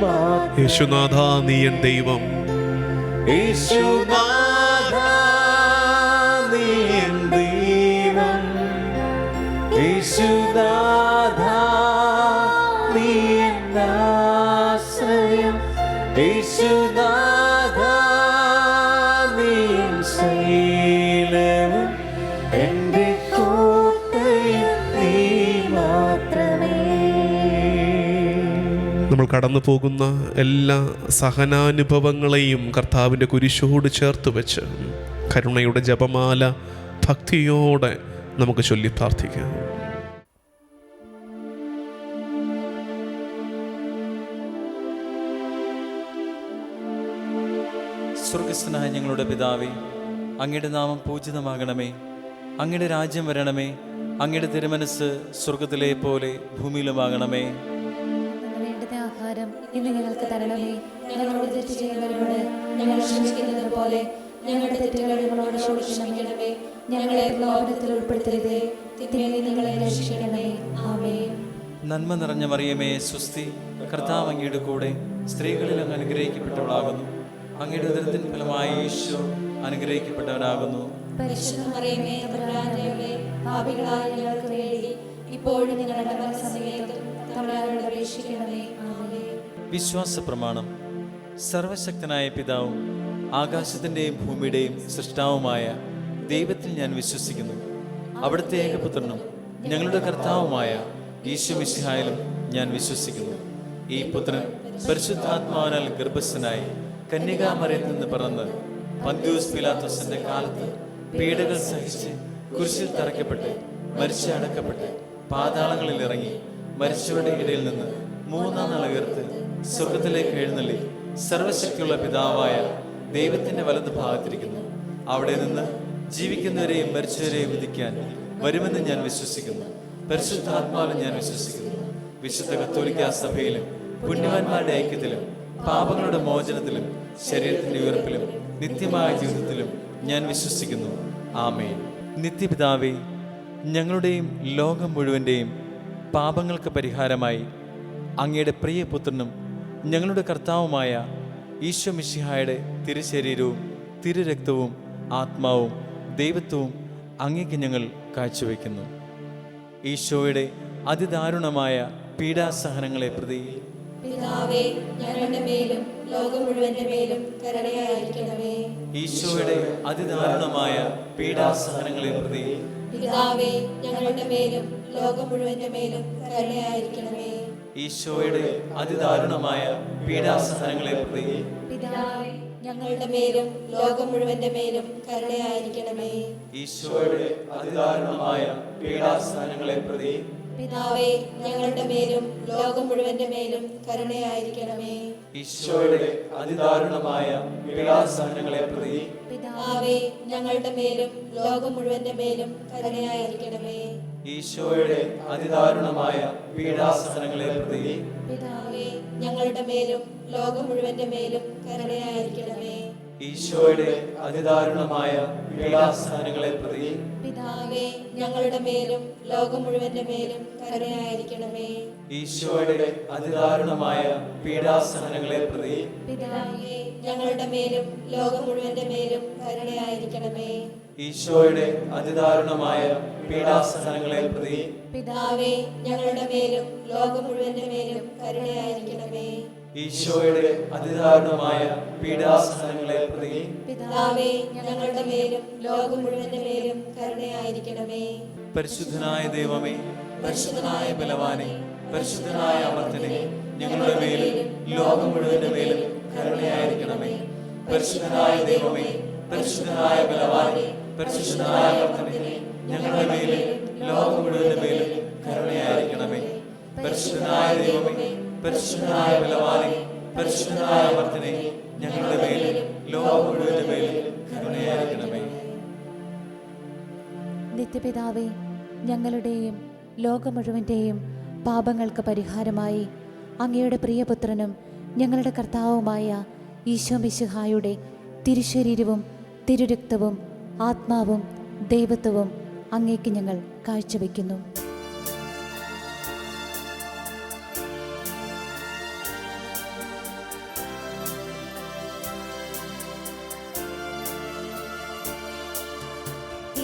മാത്രം. യേശുനാഥ, നീ എൻ ദൈവം. യേശുനാഥ, നീ എൻ ദൈവം. യേശുനാഥ, നീ എൻ ആശ്രയം. യേശുനാഥ, നീ എൻ ശൈലവും എൻ്റെ കോട്ടയും നീ മാത്രമേ. നമ്മൾ കടന്നു പോകുന്ന എല്ലാ സഹനാനുഭവങ്ങളെയും കർത്താവിൻ്റെ കുരിശോട് ചേർത്ത് വെച്ച് കരുണയുടെ ജപമാല ഭക്തിയോടെ നമുക്ക് ചൊല്ലി പ്രാർത്ഥിക്കാം. സ്വർഗസ്ഥനായ ഞങ്ങളുടെ പിതാവേ, അങ്ങയുടെ നാമം പൂജിതമാകണമേ. അങ്ങയുടെ രാജ്യം വരണമേ. അങ്ങയുടെ തിരുമനസ് സ്വർഗത്തിലെ പോലെ ഭൂമിയിലുമാകണമേ. വേണ്ടുന്ന ആഹാരം ഇന്ന് ഞങ്ങൾക്ക് തരണമേ. ഞങ്ങളോട് തെറ്റ് ചെയ്യുന്നവരോട് ഞങ്ങൾ ക്ഷമിക്കുന്നത് പോലെ ഞങ്ങളുടെ തെറ്റുകൾ ഞങ്ങളോട് ക്ഷമിക്കണമേ. ഞങ്ങളെ പ്രലോഭനത്തിൽ ഉൾപ്പെടുത്തരുതേ, തിന്മയിൽ നിന്ന് ഞങ്ങളെ രക്ഷിക്കണമേ. ആമേൻ. നന്മ നിറഞ്ഞ മറിയമേ, സ്വസ്തി, കർത്താവ് അങ്ങയുടെ കൂടെ സ്ത്രീകളിൽ അങ്ങ് അനുഗ്രഹിക്കപ്പെട്ടവളാകുന്നു. അങ്ങയുടെ ഉദരത്തിൻ ഫലമായി യേശു അനുഗ്രഹിക്കപ്പെട്ടവനാകുന്നു. പരിശുദ്ധ മറിയമേ, തമ്പുരാന്റെ അമ്മേ, പാപികളായ ഞങ്ങൾക്ക് വേണ്ടി ഇപ്പോഴും ഞങ്ങളുടെ മരണസമയത്തും തമ്പുരാനോട് അപേക്ഷിക്കണമേ. ആമേൻ. വിശ്വാസ പ്രമാണം. സർവശക്തനായ പിതാവും ആകാശത്തിൻ്റെയും ഭൂമിയുടെയും സൃഷ്ടാവുമായ ദൈവത്തിൽ ഞാൻ വിശ്വസിക്കുന്നു. അവിടുത്തെ ഏകപുത്രനും ഞങ്ങളുടെ കർത്താവുമായ യേശു മിശിഹായിലും ഞാൻ വിശ്വസിക്കുന്നു. ഈ പുത്രൻ പരിശുദ്ധാത്മാവിനാൽ ഗർഭസ്ഥനായി കന്യകാമറിയത്തിൽ നിന്ന് പിറന്ന് പന്ത്യൂസ് പിലാത്തോസിന്റെ കാലത്ത് പീഡകൾ സഹിച്ച് കുരിശിൽ തറയ്ക്കപ്പെട്ട് മരിച്ച് അടക്കപ്പെട്ട് പാതാളങ്ങളിൽ ഇറങ്ങി മരിച്ചവരുടെ ഇടയിൽ നിന്ന് മൂന്നാം നാൾ ഉയർത്ത് സ്വർഗത്തിലേക്ക് എഴുന്നള്ളി സർവശക്തിയുള്ള പിതാവായ ദൈവത്തിന്റെ വലത് ഭാഗത്തിരിക്കുന്നു. അവിടെ നിന്ന് ജീവിക്കുന്നവരെയും മരിച്ചവരെയും വിധിക്കാൻ വരുമെന്ന് ഞാൻ വിശ്വസിക്കുന്നു. പരിശുദ്ധാത്മാവിലും ഞാൻ വിശ്വസിക്കുന്നു. വിശുദ്ധ കത്തോലിക്കാ സഭയിലും പുണ്യവാന്മാരുടെ ഐക്യത്തിലും പാപങ്ങളുടെ മോചനത്തിലും ശരീരത്തിന്റെ ഉയർപ്പിലും നിത്യമായ ജീവിതത്തിലും ഞാൻ വിശ്വസിക്കുന്നു. ആമേൻ. നിത്യപിതാവേ, ഞങ്ങളുടെയും ലോകം മുഴുവൻ്റെയും പാപങ്ങൾക്ക് പരിഹാരമായി അങ്ങയുടെ പ്രിയപുത്രനും ഞങ്ങളുടെ കർത്താവുമായ ഈശോ മിശിഹായുടെ തിരുശരീരവും തിരുരക്തവും ആത്മാവും ദൈവത്വവും അങ്ങേക്ക് ഞങ്ങൾ കാഴ്ചവെക്കുന്നു. ഈശോയുടെ അതിദാരുണമായ പീഡാസഹനങ്ങളെ പ്രതി പിതാവേ, ഞങ്ങളുടെ മേലും ലോകം മുഴുവന്റെ മേലും കരുണയായിരിക്കണമേ. ഈശോയുടെ അതിദാരുണമായ പീഡാസഹനങ്ങളെ പ്രതി പിതാവേ, ഞങ്ങളുടെ മേലും ലോകം മുഴുവന്റെ മേലും കരുണയായിരിക്കണമേ. ഈശോയുടെ അതിദാരുണമായ പീഡാസഹനങ്ങളെ പ്രതി പിതാവേ, ഞങ്ങളുടെ മേലും ലോകം മുഴുവന്റെ മേലും കരുണയായിരിക്കണമേ. ഈശോയുടെ അതിദാരുണമായ പീഡാസഹനങ്ങളെ പ്രതി പിതാവേ, ഞങ്ങളുടെ മേലും ലോകം മുഴുവന്റെ മേലും കരുണയായിരിക്കണമേ. ഈശോയുടെ അതിദാരുണമായ പീഡാസഹനങ്ങളെ പ്രതി പിതാവേ, ഞങ്ങളുടെ മേലും ലോകം മുഴുവന്റെ മേലും കരുണയായിരിക്കണമേ. ഈശോയുടെ അതിദാരുണമായ പീഡാസഹനങ്ങളെ പ്രതി പിതാവേ, ഞങ്ങളുടെ മേലും ലോകം മുഴുവന്റെ മേലും കരുണയായിരിക്കണമേ. ഈശോയുടെ അതിദാരുണമായ പീഡാസഹനങ്ങളെ പ്രതി പിതാവേ, ഞങ്ങളുടെ മേലും ലോകം മുഴുവന്റെ മേലും കരുണയായിരിക്കണമേ. ഈശോയുടെ അതിദാരുണമായ പീഡാസഹനങ്ങളെ പ്രതി പിതാവേ, ഞങ്ങളുടെ മേലും ലോകം മുഴുവന്റെ മേലും കരുണയായിരിക്കണമേ. ഈശോയുടെ അതിദാരുണമായ പീഡാസഹനങ്ങളെ പ്രതി പിതാവേ, ഞങ്ങളുടെ മേലും ലോകം മുഴുവന്റെ മേലും കരുണയായിരിക്കണമേ. ഈശോയുടെ അതിദാരുണമായ പീഡാസഹനങ്ങളെ പ്രതി പിതാവേ, ഞങ്ങളുടെ മേലും ലോകം മുഴുവന്റെ മേലും കരുണയായിരിക്കണമേ. പരിശുദ്ധനായ ദൈവമേ, പരിശുദ്ധനായ ബലവാനെ, പരിശുദ്ധനായ അമർത്തനെ, ഞങ്ങളുടെ മേലും ലോകം മുഴുവന്റെ മേലും കരുണയായിരിക്കണമേ. പരിശുദ്ധനായ ദൈവമേ, പരിശുദ്ധനായ ബലവാനെ, പരിശുദ്ധനായ അമർത്തനെ, ഞങ്ങളുടെ മേലും ലോകം മുഴുവന്റെ മേലും കരുണയായിരിക്കണമേ. പരിശുദ്ധനായ ദൈവമേ, പരിശുദ്ധനായ ബലവാനെ, പരിശുദ്ധനായ അമർത്തനെ, ഞങ്ങളുടെ മേലും ലോകം മുഴുവന്റെ മേലും കരുണയായിരിക്കണമേ. നിത്യപിതാവേ, ഞങ്ങളുടെയും ലോകം മുഴുവൻ്റെയും പാപങ്ങൾക്ക് പരിഹാരമായി അങ്ങയുടെ പ്രിയപുത്രനും ഞങ്ങളുടെ കർത്താവുമായ ഈശോ മിശിഹായുടെ തിരുശരീരവും തിരുരക്തവും ആത്മാവും ദൈവത്വവും അങ്ങേക്ക് ഞങ്ങൾ കാഴ്ചവെക്കുന്നു.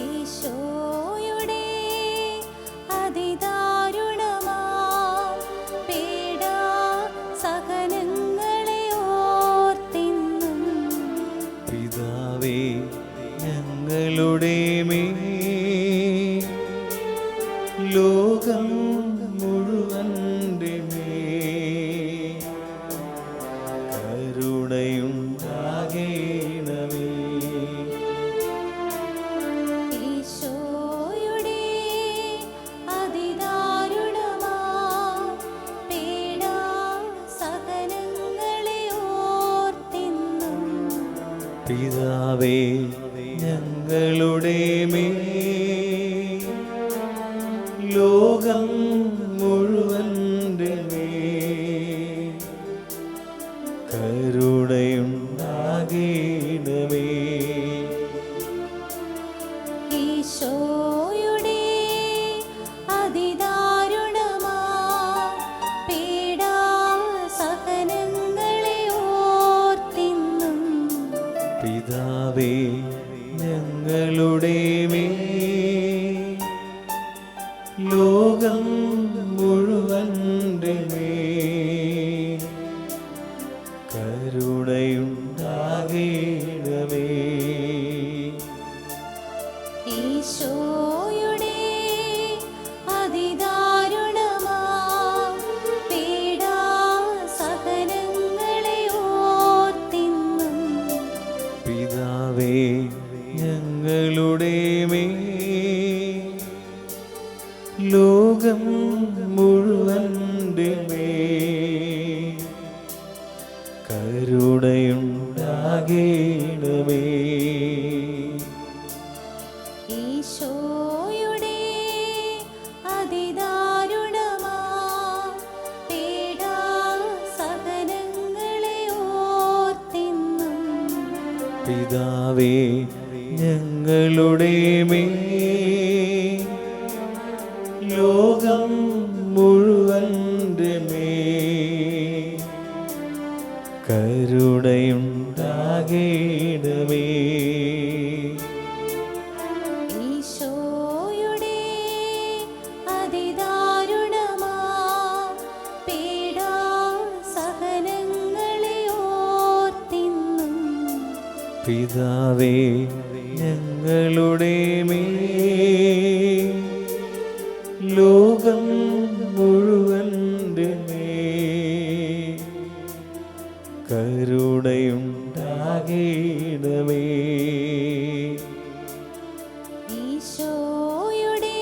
ഈശോയുടെ അതിദാരുണമാം പീഡാസഹനങ്ങളെ ഓർത്തിന്നും പിതാവേ, ഞങ്ങളുടെ മേൽ ലോകം മുഴുവൻ്റെ മേൽ കരുണയുണ്ടാകേണമേ. ഈശോയുടെ അതിദാരുണമാം പീഡാസഹനങ്ങളെ ഓർത്തിന്നും പിതാവേ, ഞങ്ങളുടെ മേൽ ലോകം മുഴുവൻ്റെ മേൽ കരുണയുണ്ടാകേണമേ. ഈശോയുടെ അതിദാരുണമാം പീഡാസഹനങ്ങളെ ഓർത്തിന്നും പിതാവേ, ഞങ്ങളുടെ മേൽ ലോകം മുഴുവൻ്റെ മേൽ കരുണയുണ്ടാകേണമേ. ഈശോയുടെ അതിദാരുണമാം പീഡാസഹനങ്ങളെ ഓർത്തിന്നും പിതാവേ, ഞങ്ങളുടെ മേൽ ലോകം മുഴുവൻ്റെ മേൽ കരുണയുണ്ടാകേണമേ. ഈശോയുടെ അതിദാരുണമാം പീഡാസഹനങ്ങളെ ഓർത്തിന്നും പിതാവേ ഞങ്ങളുടെ മേൽ ലോകം മുഴുവൻ്റെ മേൽ കരുണയുണ്ടാകേണമേ. ഈശോയുടെ അതിദാരുണമാ പീഡാസഹനങ്ങളെ ഓർത്തിന്നും പിതാവേ ഞങ്ങളുടെ മേൽ ലോകം മുഴുവൻ്റെ മേൽ കരുണയുണ്ടാകേണമേ. ഈശോയുടെ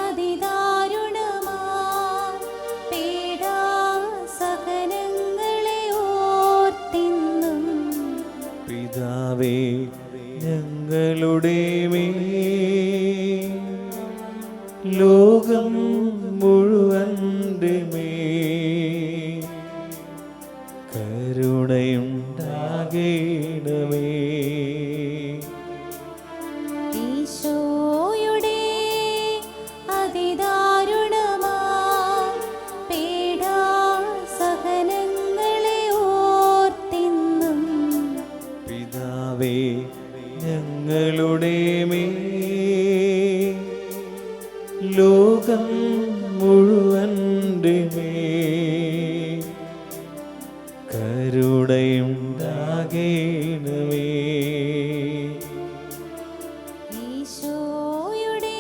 അതിദാരുണമാ പീഡാസഹനങ്ങളെ ഓർത്തിന്നും പിതാവേ ഞങ്ങളുടെ മേൽ ലോകം മുഴുവൻ്റെ മേൽ കരുണയുണ്ടാകേണമേ. ഈശോയുടെ അതിദാരുണമാ പീഡാസഹനങ്ങളെ ഓർത്തിന്നും പിതാവേ ഞങ്ങളുടെ മേൽ ലോകം മുഴുവൻ്റെ മേൽ കരുണയുണ്ടാകേണമേ. ഈശോയുടെ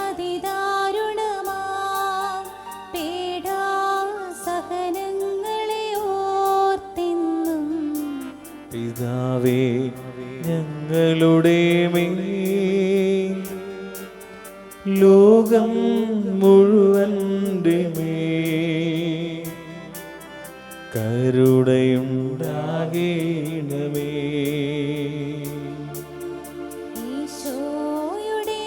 അതിദാരുണമാ പീഡാസഹനങ്ങളെ ഓർത്തിന്നും പിതാവേ ഞങ്ങളുടെ മേൽ ലോകം മുഴുവൻ്റെ മേൽ കരുണയുണ്ടാകേണമേ. ഈശോയുടെ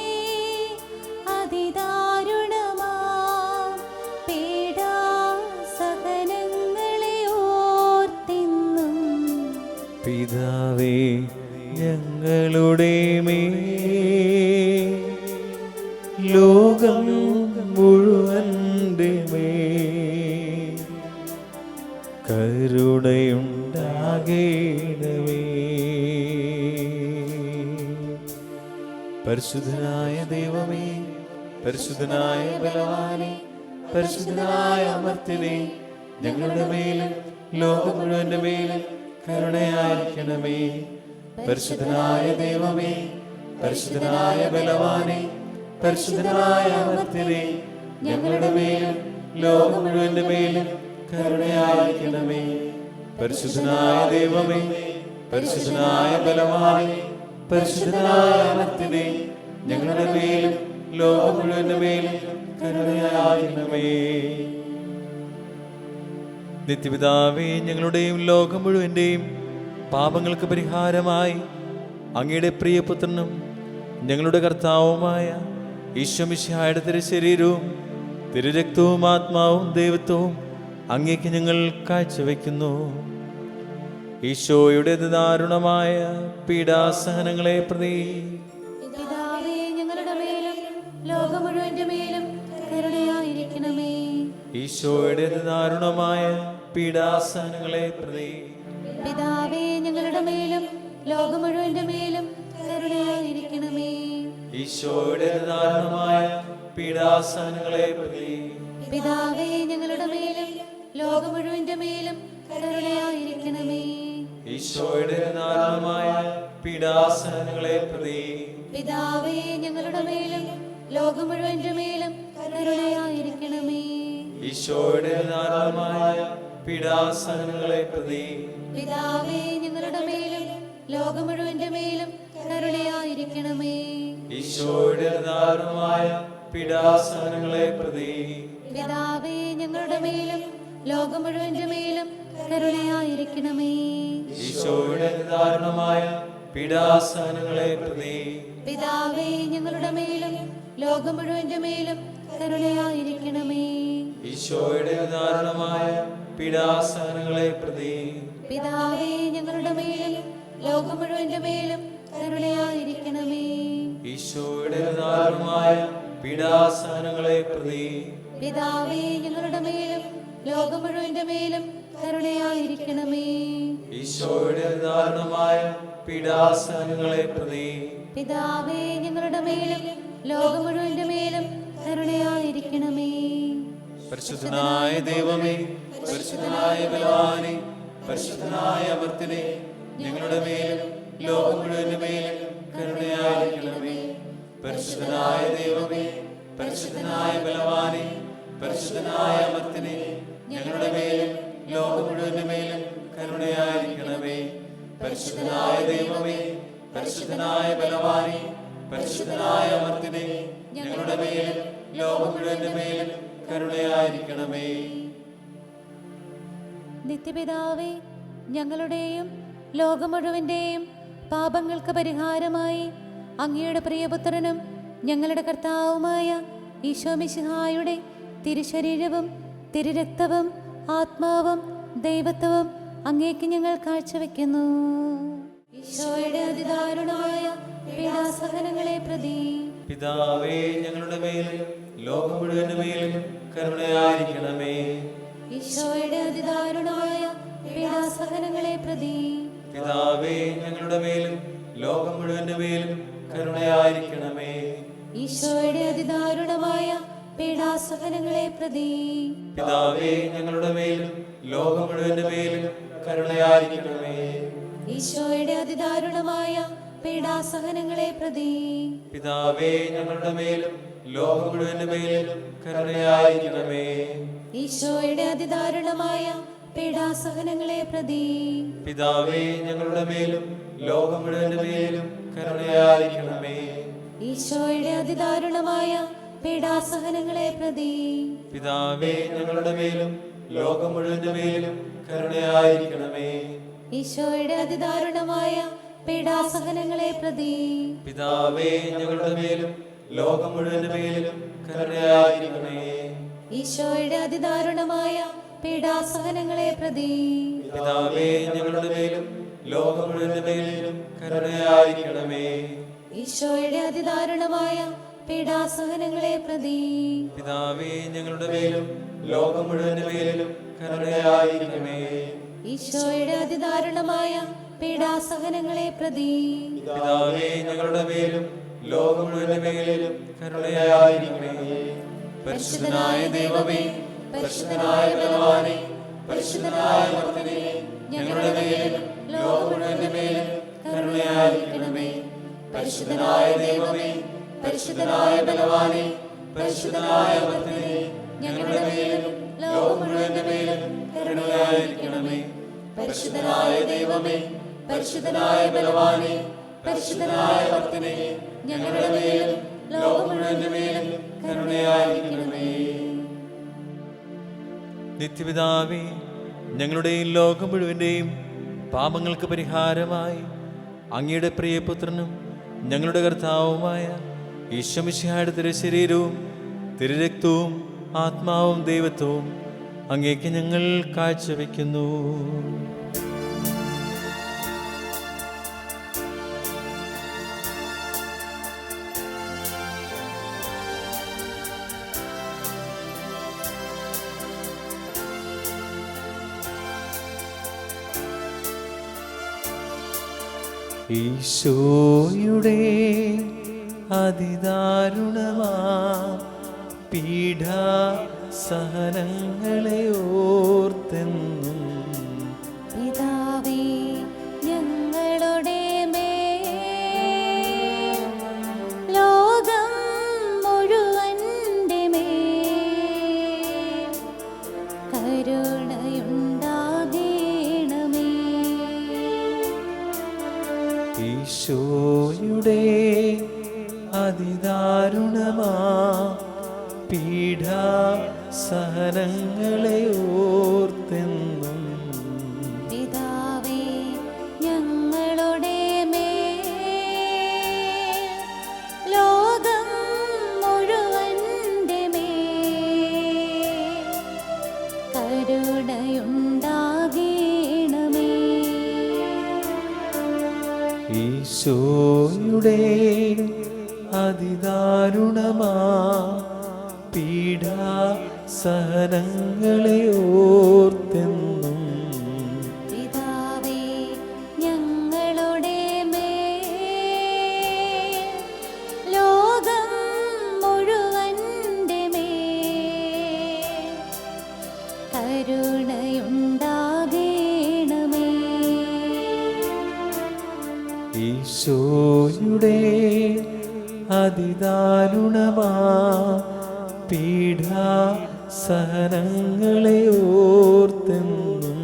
അതിദാരുണമാ പീഡാസഹനങ്ങളെ ഓർത്തിന്നും പിതാവേ ഞങ്ങളുടെ മേൽ ലോകം മുഴുവൻ്റെ മേൽ കരുണയുണ്ടാകേണമേ. പരിശുദ്ധനായ ദൈവമേ, പരിശുദ്ധനായ ബലവാനേ, പരിശുദ്ധനായ അമർത്യനേ, ഞങ്ങളുടെ മേലും ലോകം മുഴുവൻ്റെ മേലും കരുണയായിരിക്കണമേ. പരിശുദ്ധനായ ദൈവമേ, പരിശുദ്ധനായ ബലവാനേ, പരിശുദ്ധനായ അമർത്യനേ, ഞങ്ങളുടെ മേലും ലോകം മുഴുവൻ്റെ മേലും കരുണയായിരിക്കണമേ. പരിശുദ്ധനായ ദൈവമേ, പരിശുദ്ധനായ ബലവാനേ, പരിശുദ്ധനായ അമർത്യനേ, ഞങ്ങളുടെ മേലും ലോകം മുഴുവൻ്റെ മേലും കരുണയായിരിക്കണമേ. നിത്യപിതാവേ, ഞങ്ങളുടെയും ലോകം മുഴുവൻ്റെയും പാപങ്ങൾക്ക് പരിഹാരമായി അങ്ങയുടെ പ്രിയപുത്രനും ഞങ്ങളുടെ കർത്താവുമായ ഈശോമിശിഹായുടെ തിരുശരീരവും തിരുരക്തവും ആത്മാവും ദൈവത്വവും അങ്ങേക്ക് ഞങ്ങൾ കാഴ്ചവെക്കുന്നു. ഈശോയുടെ ദാരുണമായ പീഡാസഹനങ്ങളെ പ്രതി പിതാവേ, ഞങ്ങളുടെ മേലും ലോകം മുഴുവന്റെ മേലും കരുണയായിരിക്കണമേ. ഈശോയുടെ ദാരുണമായ പീഡാസഹനങ്ങളെ പ്രതി പിതാവേ, ഞങ്ങളുടെ മേലും ലോകം മുഴുവന്റെ മേലും കരുണയായിരിക്കണമേ. ഈശോയുടെ ദാരുണമായ പീഡാസഹനങ്ങളെ പ്രതി പിതാവേ, ഞങ്ങളുടെ മേലും ലോകം മുഴുവന്റെ മേലും കരുണയായിരിക്കണമേ. ഈശോയുടെ ദാരുണമായ പീഡാസഹനങ്ങളെ പ്രതി പിതാവേ, ഞങ്ങളുടെ മേലും ലോകം മുഴുവന്റെ മേലും കരുണയായിരിക്കണമേ. ഈശോയുടെ ദാരുണമായ പീഡാസഹനങ്ങളെ പ്രതി പിതാവേ, ഞങ്ങളുടെ മേലും ലോകം മുഴുവന്റെ മേലും കരുണയായിരിക്കണമേ. ഈശോയുടെ ദാരുണമായ പീഡാസഹനങ്ങളെ പ്രതി പിതാവേ, ഞങ്ങളുടെ മേലും ലോകം മുഴുവന്റെ മേലും കരുണയായിരിക്കണമേ. ഈശോയുടെ ദാരുണമായ പീഡാസഹനങ്ങളെ പ്രതി പിതാവേ, ഞങ്ങളുടെ മേലും ലോകം മുഴുവന്റെ മേലും കരുണയായിരിക്കണമേ. ഈശോയുടെ ദാരുണമായ പീഡാസഹനങ്ങളെ പ്രതി പിതാവേ ഞങ്ങളുടെ മേലും ലോകം മുഴുവന്റെ മേലും കരുണയായിരിക്കണമേ. ഈശോയുടെ ദാരുണമായ പീഡാസഹനങ്ങളെ പ്രതി പിതാവേ ഞങ്ങളുടെ മേലും ലോകം മുഴുവന്റെ മേലും കരുണയായിരിക്കണമേ. ഈശോയുടെ ദാരുണമായ പീഡാസഹനങ്ങളെ പ്രതി പിതാവേ ഞങ്ങളുടെ മേലും ലോകം മുഴുവന്റെ മേലും കരുണയായിരിക്കണമേ. പരിശുദ്ധനായ ദൈവമേ, പരിശുദ്ധനായ ബലവാനെ, പരിശുദ്ധനായ അമർത്തിനെ, ഞങ്ങളുടെ മേലും ലോകം മുഴുവന്റെ മേലും കരുണയായിരിക്കണമേ. പരിശുദ്ധനായ ദൈവമേ, പരിശുദ്ധനായ ബലവാനെ, പരിശുദ്ധനായ അമർത്തിനെ, ഞങ്ങളുടെ മേലും ലോകം മുഴുവന്റെ മേലും കരുണയായിരിക്കണമേ. പരിശുദ്ധനായ ദൈവമേ, പരിശുദ്ധനായ ബലവാനെ, പരിശുദ്ധനായ അമർത്തിനെ, ഞങ്ങളുടെ മേലും ലോകം മുഴുവന്റെ മേലും കരുണയായിരിക്കണമേ. നിത്യപിതാവേ, ഞങ്ങളുടെയും ലോകം മുഴുവന്റെയും പാപങ്ങൾക്ക് പരിഹാരമായി അങ്ങയുടെ പ്രിയപുത്രനും ഞങ്ങളുടെ കർത്താവുമായ ഈശോ മിശിഹായുടെ തിരുശരീരവും തിരുരക്തവും ആത്മാവും ദൈവത്വവും അങ്ങേക്ക് ഞങ്ങൾ കാഴ്ചവെക്കുന്നു. ഈശോയുടെ അതിദാരുണമായ പീഡാസഹനങ്ങളെ പ്രതി പിതാവേ, ഞങ്ങളുടെ മേലും ലോകം മുഴുവന്റെ മേലും കരുണയായിരിക്കണമേ. ഈശോയുടെ അതിദാരുണമായ പീഡാസഹനങ്ങളെ പ്രതി പിതാവേ, ഞങ്ങളുടെ മേലും ലോകം മുഴുവന്റെ മേലും കരുണയായിരിക്കണമേ. ഈശോയുടെ അതിദാരുണമായ പീഡാസഹനങ്ങളെ പ്രതി പിതാവേ, ഞങ്ങളുടെ മേലും ലോകം മുഴുവന്റെ മേലും കരുണയായിരിക്കണമേ. ഈശോയുടെ അതിദാരുണമായ പീഡാസഹനങ്ങളെ പ്രതി പിതാവേ, ഞങ്ങളുടെ മേലും ലോകം മുഴുവന്റെ മേലും കരുണയായിരിക്കണമേ. ഈശോയുടെ അതിദാരുണമായ പീഡാസഹനങ്ങളെ പ്രതി പിതാവേ, ഞങ്ങളുടെ മേലും ലോകം മുഴുവന്റെ മേലും കരുണയായിരിക്കണമേ. ഈശോയുടെ അതിദാരുണമായ പീഡാസഹനങ്ങളെ പ്രതി പിതാവേ, ഞങ്ങളുടെ മേലും ലോകം മുഴുവന്റെ മേലും കരുണയായിരിക്കണമേ. ഈശോയുടെ അതിദാരുണമായ പീഡാസഹനങ്ങളെ പ്രതി പിതാവേ, ഞങ്ങളുടെ മേലും ലോകം മുഴുവന്റെ മേലും കരുണയായിരിക്കണമേ. ഈശോയുടെ അതിദാരുണമായ പീഡാസഹനങ്ങളെ പ്രതി പിതാവേ, ഞങ്ങളുടെ മേലും ലോകം മുഴുവന്റെ മേലും കരുണയായിരിക്കണമേ. ഈശോയുടെ അതിദാരുണമായ പീഡാസഹനങ്ങളെ പ്രതി പിതാവേ, ഞങ്ങളുടെ മേലും ലോകം മുഴുവന്റെ മേലും കരുണയായിരിക്കണമേ. ഈശോയുടെ അതിദാരുണമായ പീഡാസഹനങ്ങളെ പ്രതി പിതാവേ, ഞങ്ങളുടെ മേലും ലോകം മുഴുവന്റെ മേലും കരുണയായിരിക്കണമേ. പരിശുദ്ധനായ ദൈവമേ, പരിശുദ്ധനായ ബലവാനെ, പരിശുദ്ധനായ അമർത്തിനെ, ഞങ്ങളുടെ മേലും ലോകം മുഴുവന്റെ മേലും കരുണയായിരിക്കണമേ. പരിശുദ്ധനായ ദൈവമേ, പരിശുദ്ധനായ ബലവാനെ, പരിശുദ്ധനായ അമർത്തിനെ, ഞങ്ങളുടെ മേലും ലോകം മുഴുവന്റെ മേലും കരുണയായിരിക്കണമേ. പരിശുദ്ധനായ ദൈവമേ, പരിശുദ്ധനായ ബലവാനെ, പരിശുദ്ധനായ അമർത്തിനെ, ഞങ്ങളുടെ മേലും ലോകം മുഴുവന്റെ മേലും കരുണയായിരിക്കണമേ. നിത്യപിതാവേ, ഞങ്ങളുടെയും ലോകം മുഴുവന്റെയും പാപങ്ങൾക്ക് പരിഹാരമായി അങ്ങയുടെ പ്രിയപുത്രനും ഞങ്ങളുടെ കർത്താവുമായ ഈശോ മിശിഹായുടെ തിരുശരീരവും തിരുരക്തവും ആത്മാവും ദൈവത്വവും അങ്ങേക്ക് ഞങ്ങൾ കാഴ്ചവെക്കുന്നു. ഈശോയുടെ അതിദാരുണമാ പീഡാ സഹനങ്ങളെ ഓർത്തെന്നും പിതാവേ ഞങ്ങളുടെ മേൽ ലോകം മുഴുവന്റെ മേൽ കരുണയുണ്ടാകണമേ. ഈശോയുടെ അതിദാരുണമാ പീഡാ സഹനങ്ങളെ ഓർത്തെന്നും പിതാവേ ഞങ്ങളുടെ മേൽ ലോകം മുഴുവന്റെ മേൽ കരുണയുണ്ടാകണമേ. ഈശോയുടെ അതിദാരുണമാ പീഡാ സഹനങ്ങളെ ഓർത്തെന്നും പിതാവേ ഞങ്ങളുടെ മേൽ ലോകം മുഴുവന്റെ മേൽ കരുണയുണ്ടാകേണമേ. ഈശോയുടെ അതിദാരുണമാ പീഡാ സഹനങ്ങളെ ഓർത്തെന്നും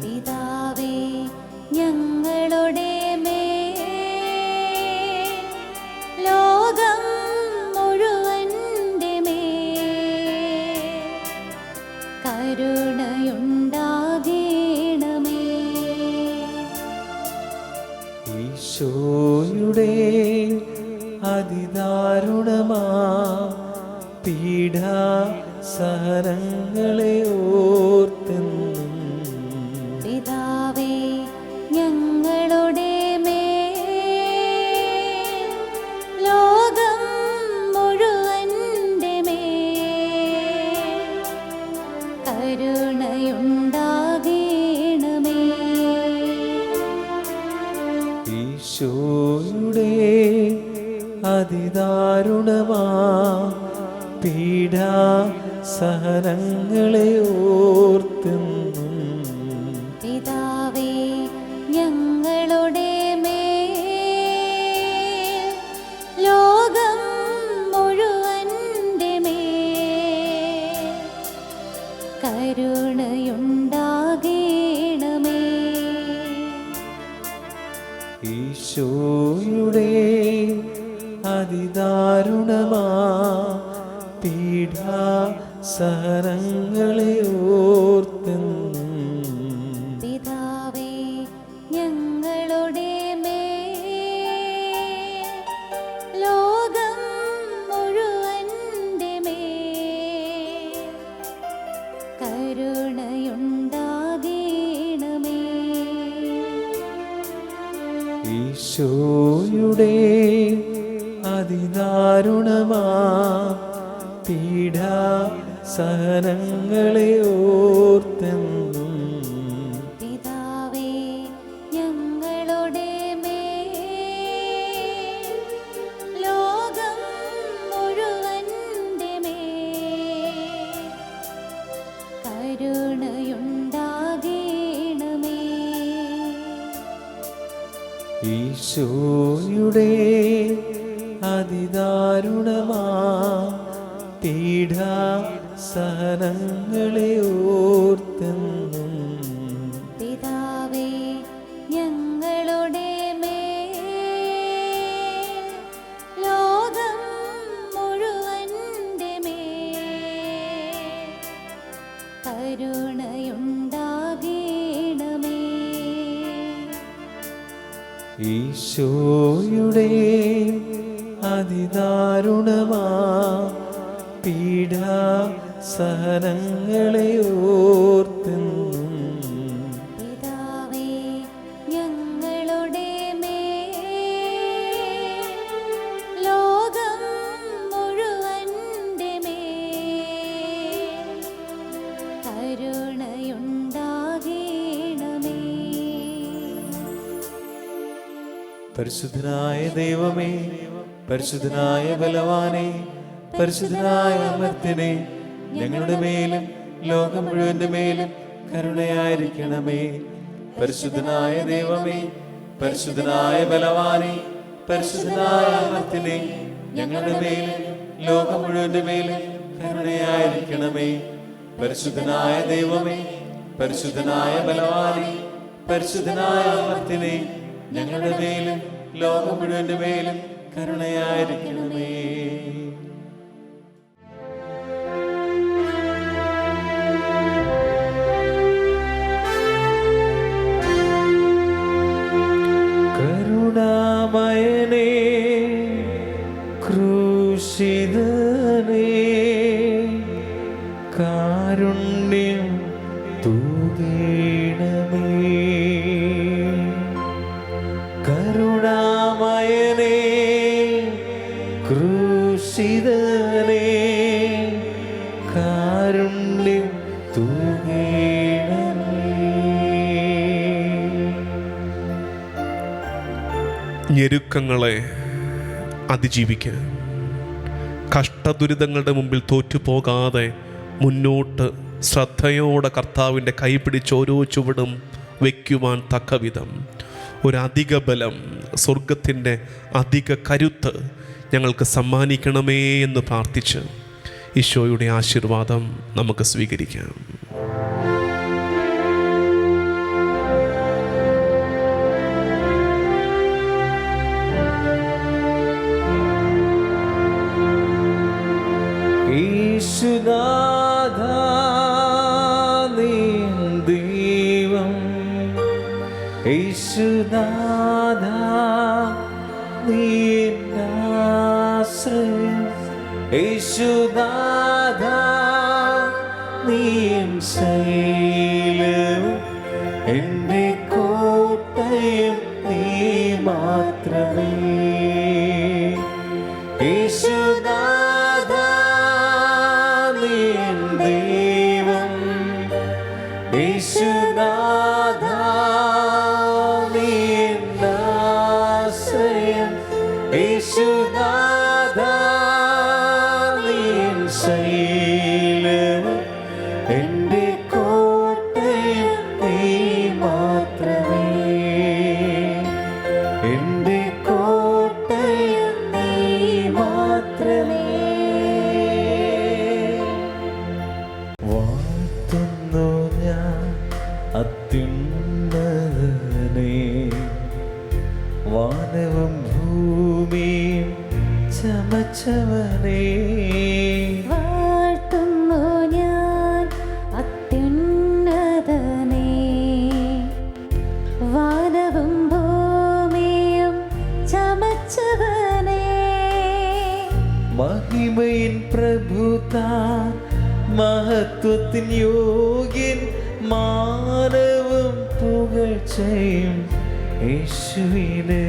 പിതാവേ ഞങ്ങളുടെ മേൽ ലോകം മുഴുവന്റെ മേൽ കരുണയുണ്ടാകേണമേ. ഈശോയുടെ അതിദാരുണമാ പീഡാ സഹനങ്ങളെ ഓർത്തെന്നും പിതാവേ ഞങ്ങളുടെ മേൽ ലോകം മുഴുവന്റെ മേൽ കരുണയുണ്ടാകേണമേ. ഈശോയുടെ അതിദാരുണമാ പീഡാ സഹനങ്ങളെ ഓർത്തെന്നും പിതാവേ ഞങ്ങളുടെ മേൽ ലോകം മുഴുവന്റെ മേൽ കരുണയുണ്ടാകേണമേ. ഈശോയുടെ അതിദാരുണമാ പീഡാ സഹനങ്ങളെ ഓർത്തെന്നും പിതാവേ ഞങ്ങളുടെ മേൽ ലോകം മുഴുവന്റെ മേൽ കരുണയുണ്ടാകേണമേ. ഈശോയുടെ അതിദാരുണമാ പീഡാ സഹനങ്ങളെ ഓർത്തെന്നും പിതാവേ ഞങ്ങളുടെ മേൽ ലോകം മുഴുവന്റെ മേൽ കരുണയുണ്ടാകേണമേ. ഈശോയുടെ അതിദാരുണമാ പീഡാ സഹനങ്ങളെ ഓർത്തെന്നും പിതാവേ ഞങ്ങളുടെ മേൽ ലോകം മുഴുവന്റെ മേൽ കരുണയുണ്ടാകേണമേ. ഈശോയുടെ അതിദാരുണമാ പീഡാ സഹനങ്ങളെ ഓർത്തെന്നും പിതാവേ ഞങ്ങളുടെ മേൽ ലോകം മുഴുവന്റെ മേൽ കരുണയുണ്ടാകേണമേ. പരിശുദ്ധനായ ദൈവമേ, പരിശുദ്ധനായ ബലവാനെ, പരിശുദ്ധനായ അമർത്യനെ, ഞങ്ങളുടെ മേലും ലോകം മുഴുവന്റെ മേലും കരുണയായിരിക്കണമേ. പരിശുദ്ധനായ ദൈവമേ, പരിശുദ്ധനായ ബലവാനെ, പരിശുദ്ധനായ അമർത്യനെ, ഞങ്ങളുടെ മേലും ലോകം മുഴുവന്റെ മേലും കരുണയായിരിക്കണമേ. പരിശുദ്ധനായ ദൈവമേ, പരിശുദ്ധനായ ബലവാനെ, പരിശുദ്ധനായ അമർത്യനെ, ഞങ്ങളുടെ മേലും ലോകം മുഴുവന്റെ മേലും കരുണയായിരിക്കണമേ. കരുണാമയനേ, ക്രൂശിതനേ, കാരുണ്യം തൂകേണമേ. ഞെരുക്കങ്ങളെ അതിജീവിക്കാൻ, കഷ്ടദുരിതങ്ങളുടെ മുമ്പിൽ തോറ്റുപോകാതെ മുന്നോട്ട് ശ്രദ്ധയോടെ കർത്താവിൻ്റെ കൈപിടിച്ച് ഓരോ ചുവടും വയ്ക്കുവാൻ തക്കവിധം ഒരധിക ബലം, സ്വർഗത്തിൻ്റെ അധിക കരുത്ത് ഞങ്ങൾക്ക് സമ്മാനിക്കണമേ എന്ന് പ്രാർത്ഥിച്ച് ഈശോയുടെ ആശീർവാദം നമുക്ക് സ്വീകരിക്കാം. യേശുനാഥാ നീ ദൈവം, യേശുനാഥാ നീ ആശ്രയം, യേശുനാഥാ നീ ശൈലവും എൻ്റെ കോട്ടയും നീ മാത്രമേ. യേശുനാഥാ നീ ദൈവം, യേശുനാഥാ നീ ആശ്രയം, യേശുനാഥാ നീ ശൈലവും എൻ്റെ കോട്ടയും നീ മാത്രമേ. എൻ്റെ കോട്ടയും നീ മാത്രമേ. വാഴ്ത്തുന്നു ഞാൻ അത്യുന്നതനെ, വാനവും ഭൂമിയും ചമച്ചവനേ. വാഴ്ത്തുന്നു ഞാൻ അത്യുന്നതനെ, വാനവും ഭൂമിയും ചമച്ചവനേ. മഹിമയിൻ പ്രഭുതാൻ, മഹത്വത്തിൻ യോഗ്യൻ, മാനവും പുകഴ്ചയും യേശുവിനെ.